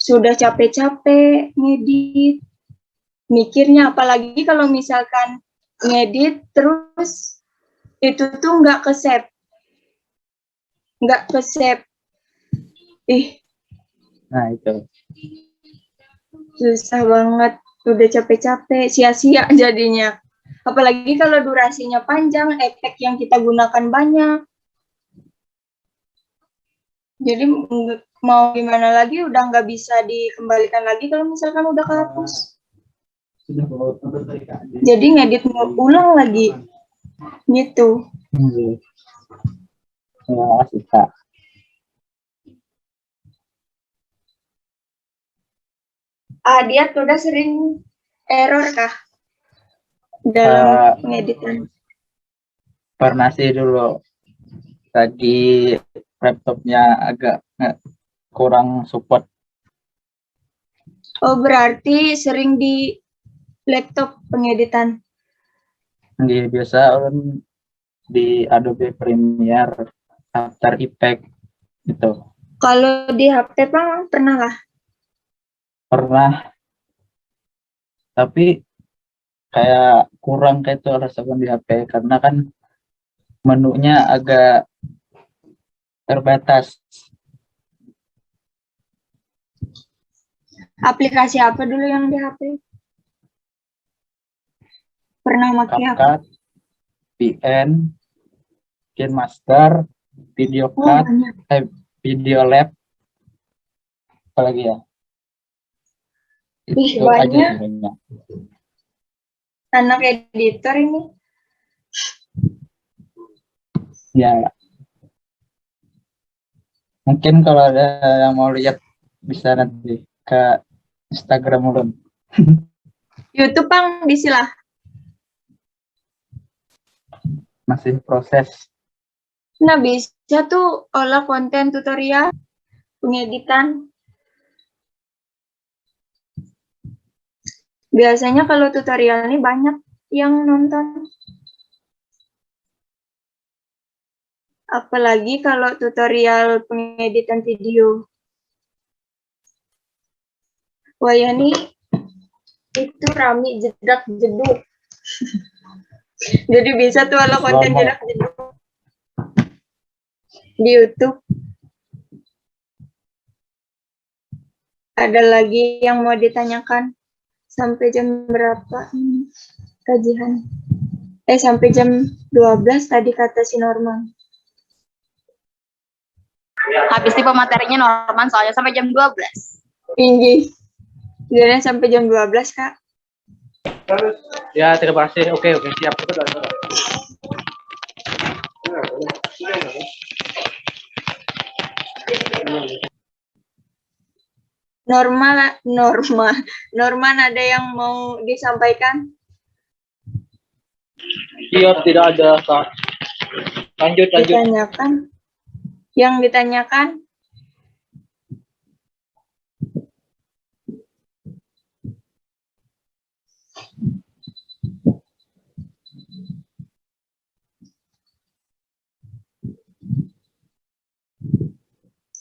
sudah capek-capek ngedit, mikirnya apalagi kalau misalkan ngedit terus itu tuh nggak ke-save. Nah, itu. Susah banget, udah capek-capek, sia-sia jadinya. Apalagi kalau durasinya panjang, efek yang kita gunakan banyak. Jadi mau gimana lagi, udah nggak bisa dikembalikan lagi kalau misalkan udah kehapus. Jadi ngedit ulang lagi, gitu. Terima kasih, Kak. Dia udah sering error kah dalam pengeditan? Pernah sih dulu. Tadi laptopnya agak kurang support. Oh, berarti sering di laptop pengeditan? Biasa di Adobe Premiere, After Effects gitu. Kalau di HP pernah lah? Pernah. Tapi kayak kurang kayak itu rasakan di HP karena kan menunya agak terbatas. Aplikasi apa dulu yang di HP? Pernah pakai apa? CapCut, VN, KineMaster, Video Cut, Video Lab, apalagi ya? Itu aja banyak. sebenarnya. Anak editor ini. Ya. Mungkin kalau ada yang mau lihat bisa nanti ke Instagram Ulun. YouTube disilah. Masih proses. Nah, bisa tuh olah konten tutorial pengeditan. Biasanya kalau tutorial ini banyak yang nonton. Apalagi kalau tutorial pengeditan video. Wah, ya nih itu rame jedak jeduk. Jadi bisa tuh olah konten jedak jeduk di YouTube. Ada lagi yang mau ditanyakan? Sampai jam berapa ini kajian? Sampai jam 12 tadi kata si Norman. Habis itu materinya Norman soalnya sampai jam 12. Tinggi. Jadi sampai jam 12, Kak. Ya, terima kasih. Oke, siap. Norman ada yang mau disampaikan? Siap, tidak ada, Kak. Lanjut. Ditanyakan? Yang ditanyakan?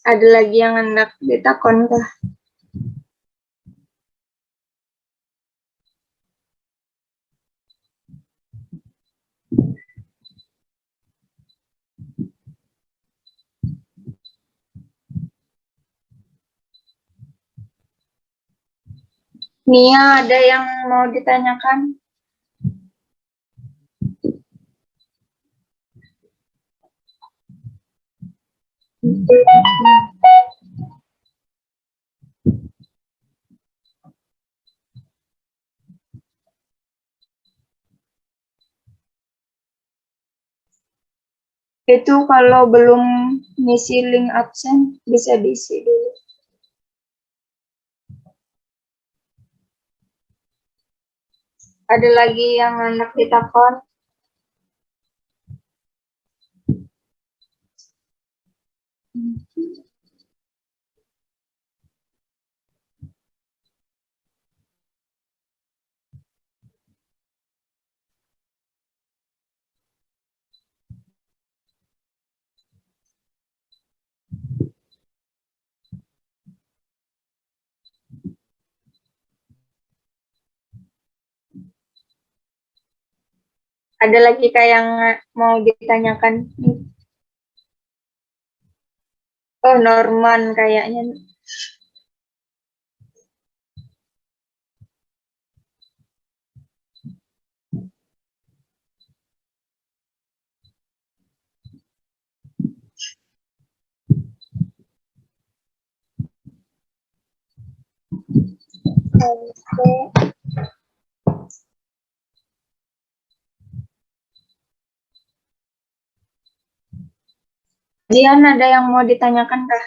Ada lagi yang hendak ditakon kah? Nia, ada yang mau ditanyakan? Itu kalau belum ngisi link absen, bisa diisi dulu. Ada lagi yang hendak ditakon? Ada lagi kak yang mau ditanyakan? Oh, Norman kayaknya. Oke. Jian, ada yang mau ditanyakan kah?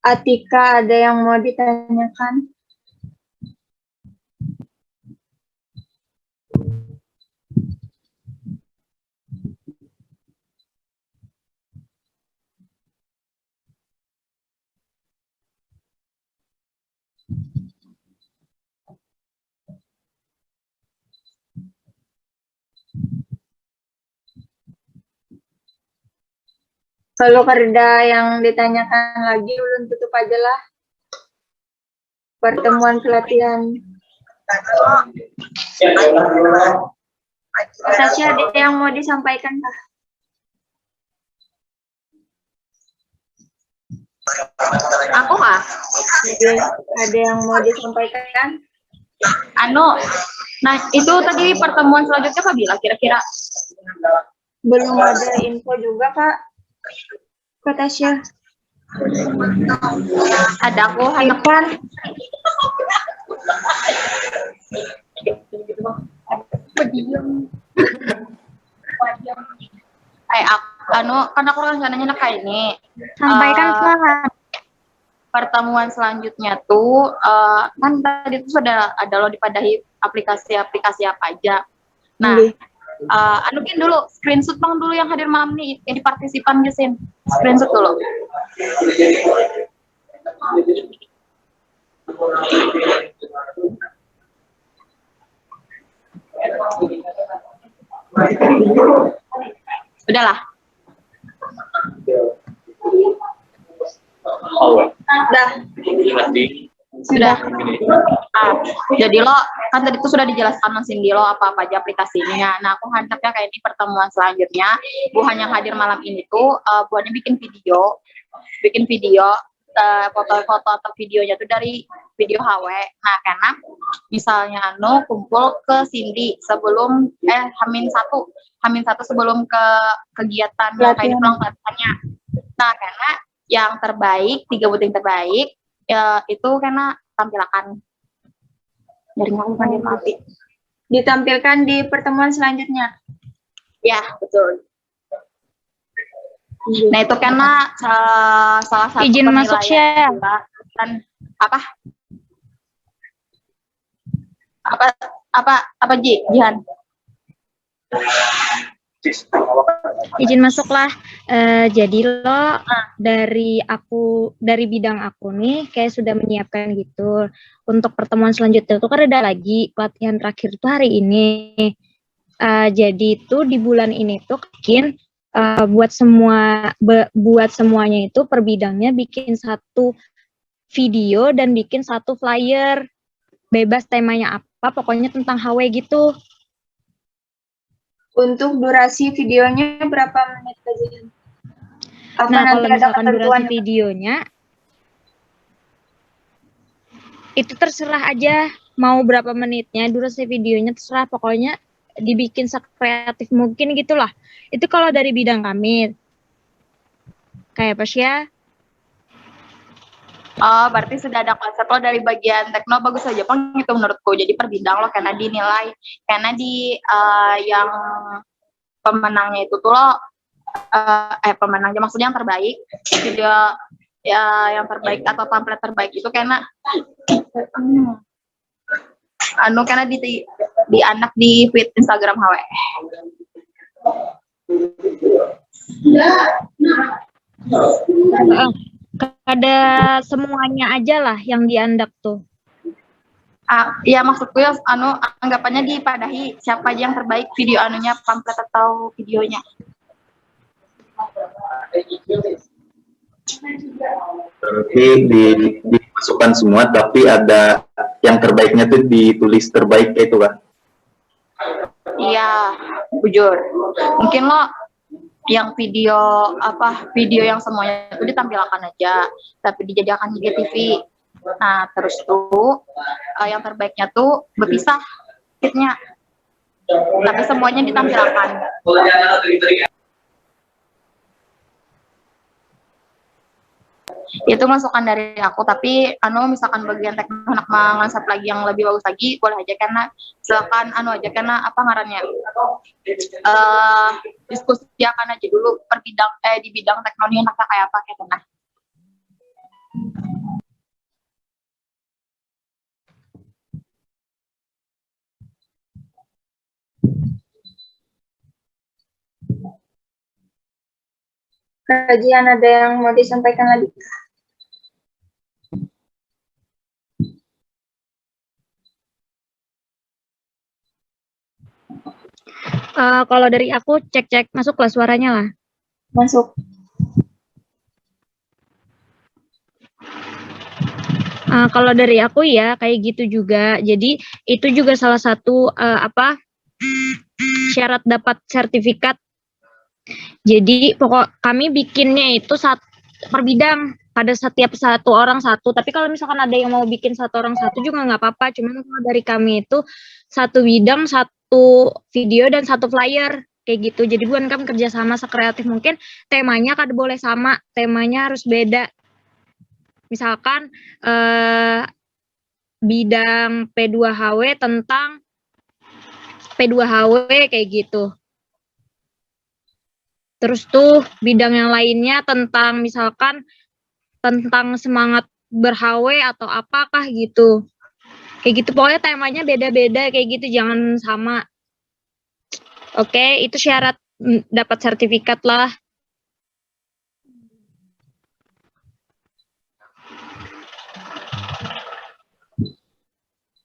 Atika, ada yang mau ditanyakan? Kalau kerja yang ditanyakan lagi, ulun tutup aja lah. Pertemuan pelatihan. Tasya, ada yang mau disampaikan kah? Aku kah? Ada yang mau disampaikan? Nah itu tadi pertemuan selanjutnya Kak Bila kira-kira? Belum ada info juga kak. Kak Tasya. Ada aku hadapan. Kan aku rencananya kayak ini. Sampaikan Kak. Pertemuan selanjutnya tuh kan tadi tuh sudah ada loh dipadahi aplikasi-aplikasi apa aja. Nah, anukin dulu screenshot bang dulu yang hadir malam nih, yang di partisipan Jasin. Screenshot dulu. Udahlah. Sudah. Jadi lo kan tadi itu sudah dijelaskan Mas Cindy lo apa aja aplikasinya. Nah aku handapnya kayak di pertemuan selanjutnya. Bu hanya hadir malam ini tuh buatnya bikin video, foto-foto atau videonya tuh dari video HW. Nah karena misalnya kumpul ke Cindy sebelum Hamin satu sebelum ke kegiatan yang kayak di pelatihannya. Nah karena yang terbaik 3 voting terbaik itu karena tampilakan dari bukan mati ditampilkan di pertemuan selanjutnya. Ya betul. Nah itu karena salah satu izin masuk share dan apa Jihan izin masuklah. Jadi lo dari bidang aku nih kayak sudah menyiapkan gitu untuk pertemuan selanjutnya tuh kan ada lagi pelatihan terakhir tuh hari ini. Jadi tuh di bulan ini tuh bikin buat semuanya itu per bidangnya bikin 1 video dan bikin 1 flyer, bebas temanya apa pokoknya tentang HW gitu. Untuk durasi videonya berapa menit aja? Nah, kalau misalkan durasi videonya itu terserah aja mau berapa menitnya, durasi videonya terserah, pokoknya dibikin sekreatif mungkin gitulah. Itu kalau dari bidang kami. Kayak apa sih ya? Oh, berarti sudah ada konsep lo dari bagian tekno bagus aja Pang itu menurutku. Jadi per bidang lo karena dinilai, karena di yang pemenangnya itu tuh lo pemenangnya maksudnya yang terbaik video ya yang terbaik atau template terbaik itu karena karena di anak di feed Instagram HW. Ada semuanya aja lah yang diandak tuh. Ya maksudku ya anggapannya dipadahi siapa aja yang terbaik video anunya pamflet atau videonya. Berarti dimasukkan semua, tapi ada yang terbaiknya tuh ditulis terbaik itu kan? Iya, jujur. Mungkin lo yang video yang semuanya itu ditampilkan aja, tapi dijadikan IGTV. Nah, terus tuh yang terbaiknya tuh berpisah kitnya. Tapi semuanya ditampilkan. Itu masukan dari aku, tapi misalkan bagian teknik anak mengansap lagi yang lebih bagus lagi boleh aja, karena silakan apa ngarannya diskusikan aja dulu di bidang teknologi enaknya kayak apa gitu. Nah, Kajian ada yang mau disampaikan lagi? Kalau dari aku cek masuk lah suaranya lah. Masuk. Kalau dari aku ya kayak gitu juga. Jadi itu juga salah satu syarat dapat sertifikat. Jadi pokok kami bikinnya itu per bidang, pada setiap satu orang satu. Tapi kalau misalkan ada yang mau bikin satu orang satu juga nggak apa-apa. Cuman kalau dari kami itu satu bidang, satu video dan satu flyer kayak gitu. Jadi bukan kami kerjasama sekreatif mungkin. Temanya kada boleh sama, temanya harus beda. Misalkan bidang P2HW tentang P2HW kayak gitu. Terus tuh bidang yang lainnya tentang misalkan tentang semangat ber-HW atau apakah gitu. Kayak gitu pokoknya temanya beda-beda kayak gitu, jangan sama. Oke, itu syarat dapat sertifikat lah.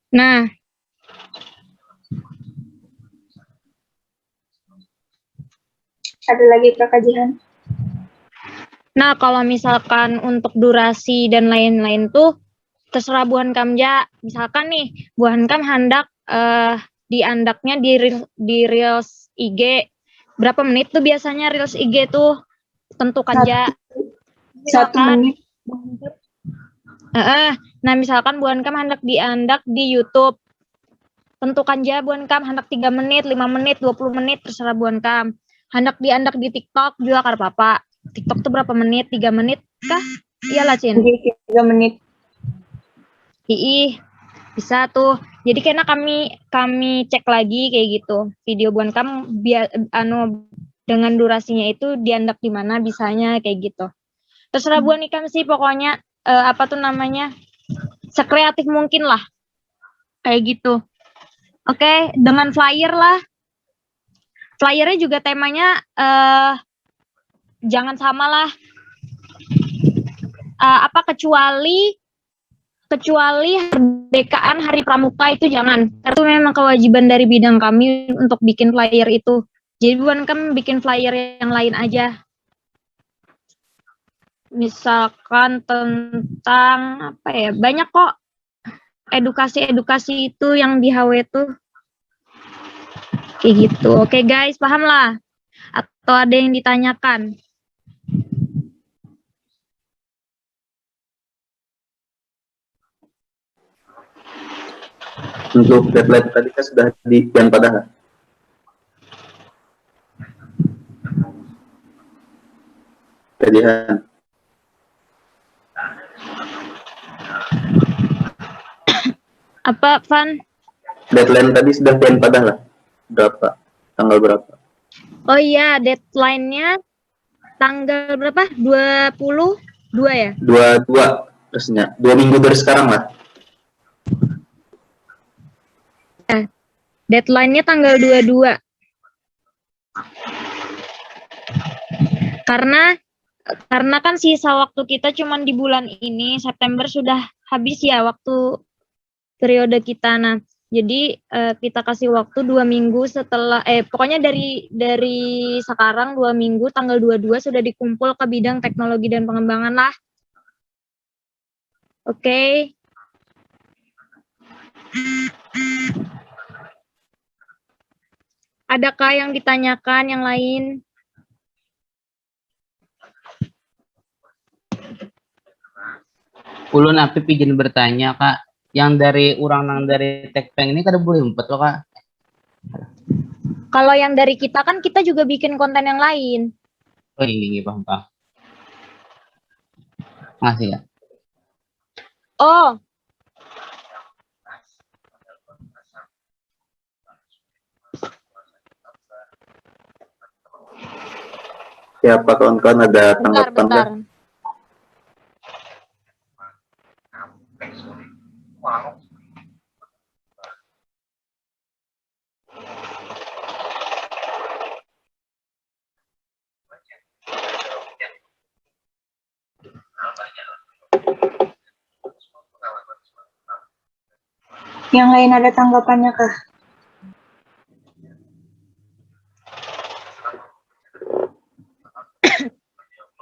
Nah, ada lagi Kak kajian? Nah, kalau misalkan untuk durasi dan lain-lain tuh terserah Bu Hankam ja. Misalkan nih, Bu Hankam hendak diandaknya di Reels IG. Berapa menit tuh biasanya Reels IG tuh? Tentukan ja. 1 menit. Nah, misalkan Bu Hankam hendak diandak di YouTube. Tentukan ja Bu Hankam hendak 3 menit, 5 menit, 20 menit, terserah Bu Hankam. Hendak diandak di TikTok juga kada apa-apa. TikTok tuh berapa menit? 3 menit kah? Iyalah, Cin. 3 menit. Bisa tuh. Jadi karena kami cek lagi kayak gitu. Video Bu Hankam dengan durasinya itu diandak di mana bisanya kayak gitu. Terserah Bu Hankam sih pokoknya sekreatif mungkin lah. Kayak gitu. Oke, dengan flyer lah. Flyernya juga temanya jangan sama lah. Kecuali kemerdekaan Hari Pramuka itu jangan. Karena itu memang kewajiban dari bidang kami untuk bikin flyer itu. Jadi bukan kami bikin flyer yang lain aja. Misalkan tentang banyak kok edukasi itu yang di HW tuh. Kayak gitu. Oke guys, paham lah? Atau ada yang ditanyakan? Untuk deadline tadi kan sudah dikian padahal. Kajian. Apa, Van? Deadline tadi sudah kian padahal. Berapa? Tanggal berapa? Oh iya, deadline-nya tanggal berapa? 22 ya? 22 terusnya. 2 minggu dari sekarang lah. Deadline-nya tanggal 22. Karena karena kan sisa waktu kita cuman di bulan ini, September sudah habis ya waktu periode kita. Nah, jadi kita kasih waktu 2 minggu setelah, pokoknya dari sekarang 2 minggu, tanggal 22 sudah dikumpul ke bidang teknologi dan pengembangan lah. Oke. Adakah yang ditanyakan yang lain? Ulun Apip izin bertanya Kak, yang dari orang dari Tekpeng ini kada boleh umpet loh Kak. Kalau yang dari kita kan kita juga bikin konten yang lain. Oh ini paham. Makasih ya. Oh, Siapa kawan-kawan ada bentar, tanggapan bentar. nggak? Yang lain ada tanggapannya kah?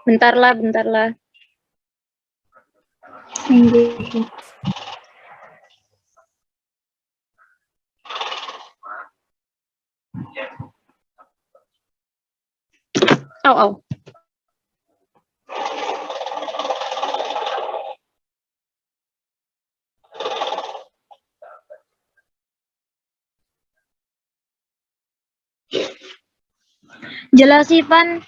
Bentar lah. Minggu. Au. Jelas Ivan.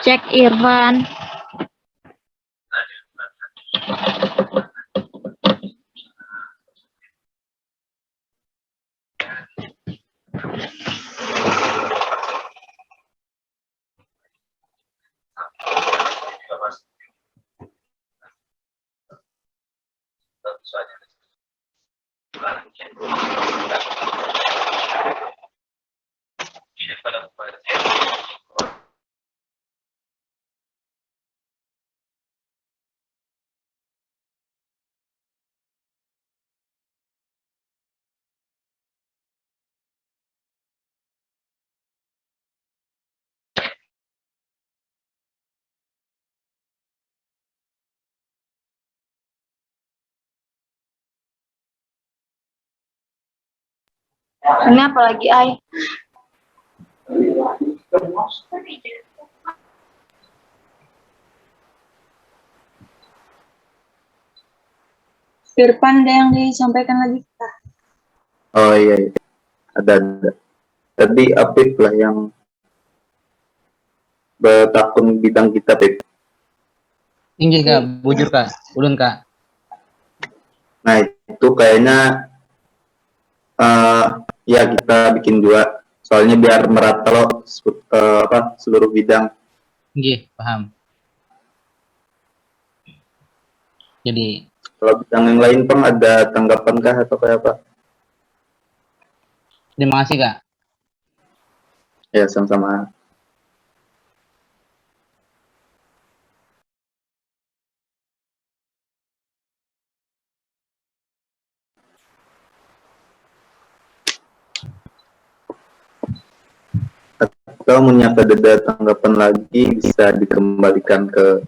Cek Irfan. Ini apa lagi, Ai? Irfan ada yang disampaikan lagi kah? Oh iya. Ada. Tadi Apip lah yang bertakun bidang kita, Pip. Tinggi Kak, bujur Kak, ulun Kak. Nah, itu kayaknya ya kita bikin 2. Soalnya biar merata loh seluruh bidang. Tinggi, paham. Jadi Kalau bidang yang lain Pang ada tanggapan kah atau kayak apa? terima kasih Kak. Ya, sama-sama. Atau menyapa ada tanggapan lagi bisa dikembalikan ke.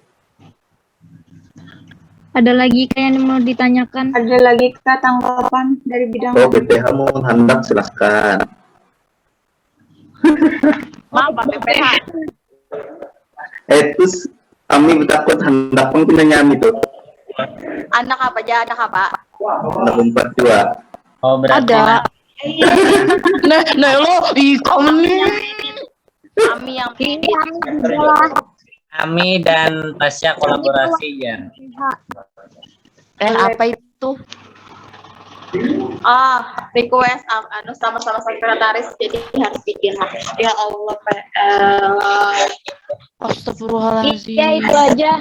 Ada lagi kayak yang mau ditanyakan? Ada lagi kah tanggapan dari bidang? Oh, BPH mau hendak silahkan. Maaf Pak PPH. Terus kami takut hendak pun punya nyami tuh. Anak apa aja, anak apa? Anak 42. Oh berarti Ada. Nah lo kamu Kami yang Ami dan Tasya kolaborasi ya. apa itu? Request sama-sama sekretaris jadi harus bikin. Ya Allah, PL. Astagfirullahaladzim. Iya, itu aja.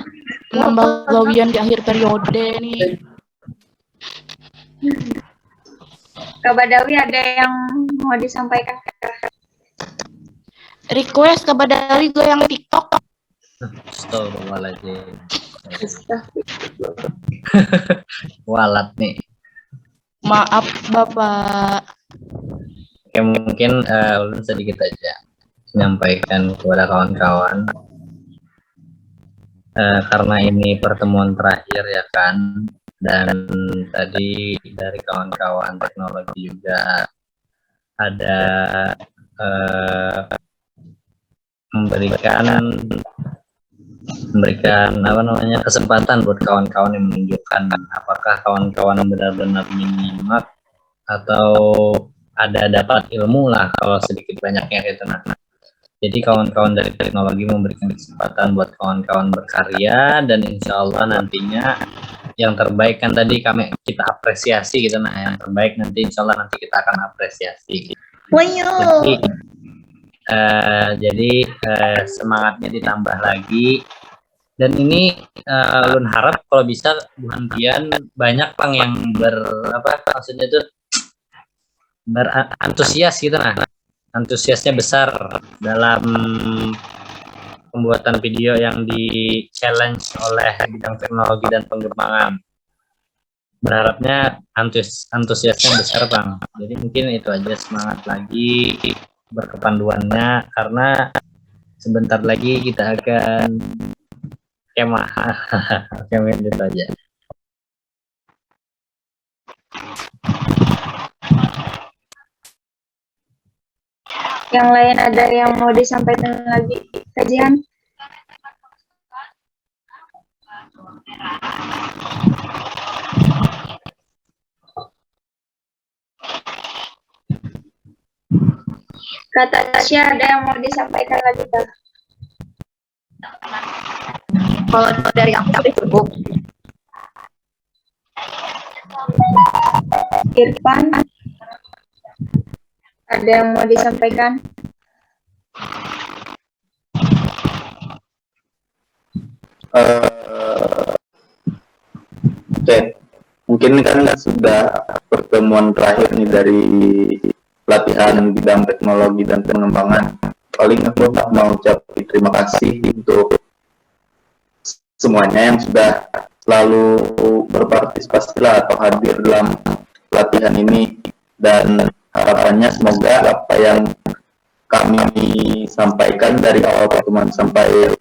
nambah gawian di akhir periode nih. Kak Badawi ada yang mau disampaikan? Request ke Badawi gue yang TikTok. Astagfirullahaladzim. Walat nih. Maaf Bapak. Oke, mungkin ulun sedikit aja menyampaikan kepada kawan-kawan. Karena ini pertemuan terakhir ya kan, dan tadi dari kawan-kawan teknologi juga ada memberikan apa namanya kesempatan buat kawan-kawan yang menunjukkan apakah kawan-kawan benar-benar menyimak atau ada dapat ilmu lah kalau sedikit banyaknya gitu. Nah, jadi kawan-kawan dari teknologi memberikan kesempatan buat kawan-kawan berkarya, dan insya Allah nantinya yang terbaik kan tadi kita apresiasi gitu. Nah, yang terbaik nanti insya Allah nanti kita akan apresiasi. Jadi semangatnya ditambah lagi, dan ini ulun harap kalau bisa Bu Hantian banyak Bang yang maksudnya tuh berantusias gitu. Nah, antusiasnya besar dalam pembuatan video yang di challenge oleh bidang teknologi dan pengembangan. Berharapnya antusiasnya besar Bang. Jadi mungkin itu aja, semangat lagi berkepanduannya, karena sebentar lagi kita akan kemah. Oke, itu aja. Yang lain ada yang mau disampaikan lagi kajian? Kata Tasya, ada yang mau disampaikan lagi Kak? Kalau dari aku sudah cukup. Irfan, ada yang mau disampaikan? Oke, mungkin kan sudah pertemuan terakhir nih dari pelatihan bidang teknologi dan pengembangan. Paling aku mau ucapkan terima kasih untuk semuanya yang sudah selalu berpartisipasi atau hadir dalam pelatihan ini, dan harapannya semoga apa yang kami sampaikan dari awal pertemuan sampai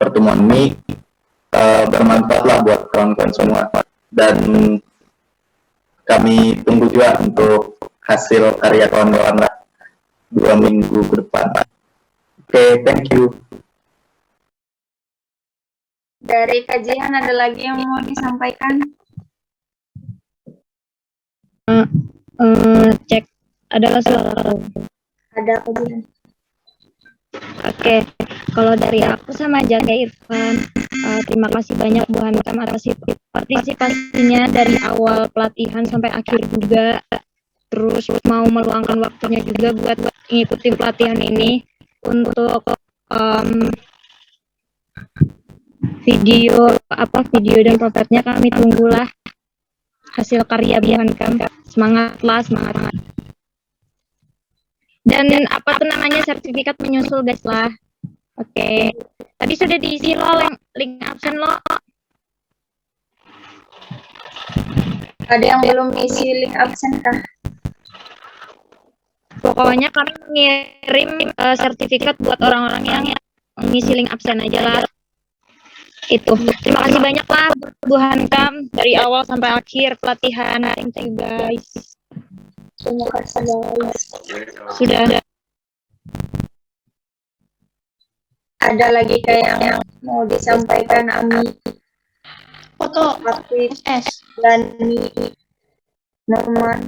pertemuan ini bermanfaat lah buat kawan-kawan semua, dan kami tunggu juga untuk hasil karya kawan-kawan 2 minggu ke depan. Oke, thank you. Dari kajian ada lagi yang mau disampaikan? Cek, adalah suara. Ada kajian. Oke, kalau dari aku sama aja kayak Irfan. Terima kasih banyak Bu Hankam atas partisipasinya dari awal pelatihan sampai akhir juga. Terus mau meluangkan waktunya juga buat ngikutin pelatihan ini. Untuk video dan profitnya kami tunggulah hasil karya Bu Hankam. Semangat. Dan sertifikat menyusul guys lah. Oke. Tadi sudah diisi lo link absen lo. Ada yang belum isi link absen kah? Pokoknya kami ngirim sertifikat buat orang-orang yang ngisi link absen aja lah. Itu. Terima kasih banyak lah Bu Hankam dari awal sampai akhir pelatihan. Thank you guys. Terima kasih guys. Sudah. Ada lagi kayak yang mau disampaikan Ami? Foto Hafiz, Dani, Norman.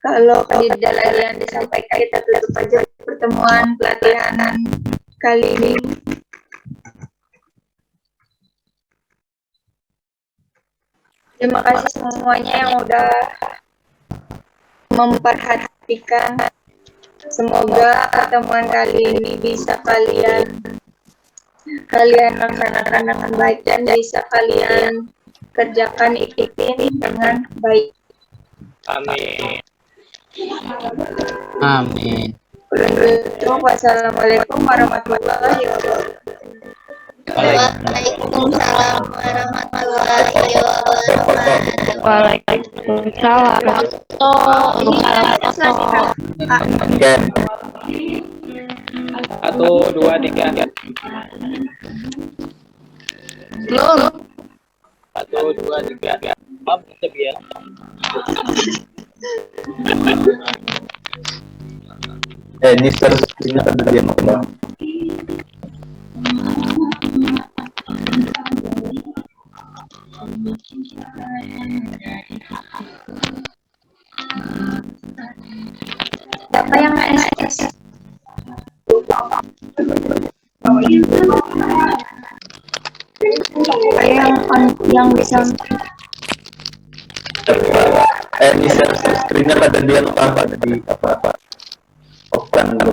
Kalau tidak lagi yang disampaikan, kita tutup aja pertemuan pelatihan kali ini. Terima kasih semuanya yang udah memperhatikan Semoga pertemuan kali ini bisa kalian laksanakan dengan baik dan bisa kalian kerjakan ikutin dengan baik. Amin. Amin. Wassalamualaikum warahmatullahi wabarakatuh. Waalaikumsalam warahmatullahi wabarakatuh. Waalaikumsalam. Satu, dua, tiga. Belum. Satu, dua, tiga. Maaf, ya. Ini share screen ada dia apa? Siapa yang SS? yang bisa Ini share screen ada dia apa? Ada di apa? Open dulu.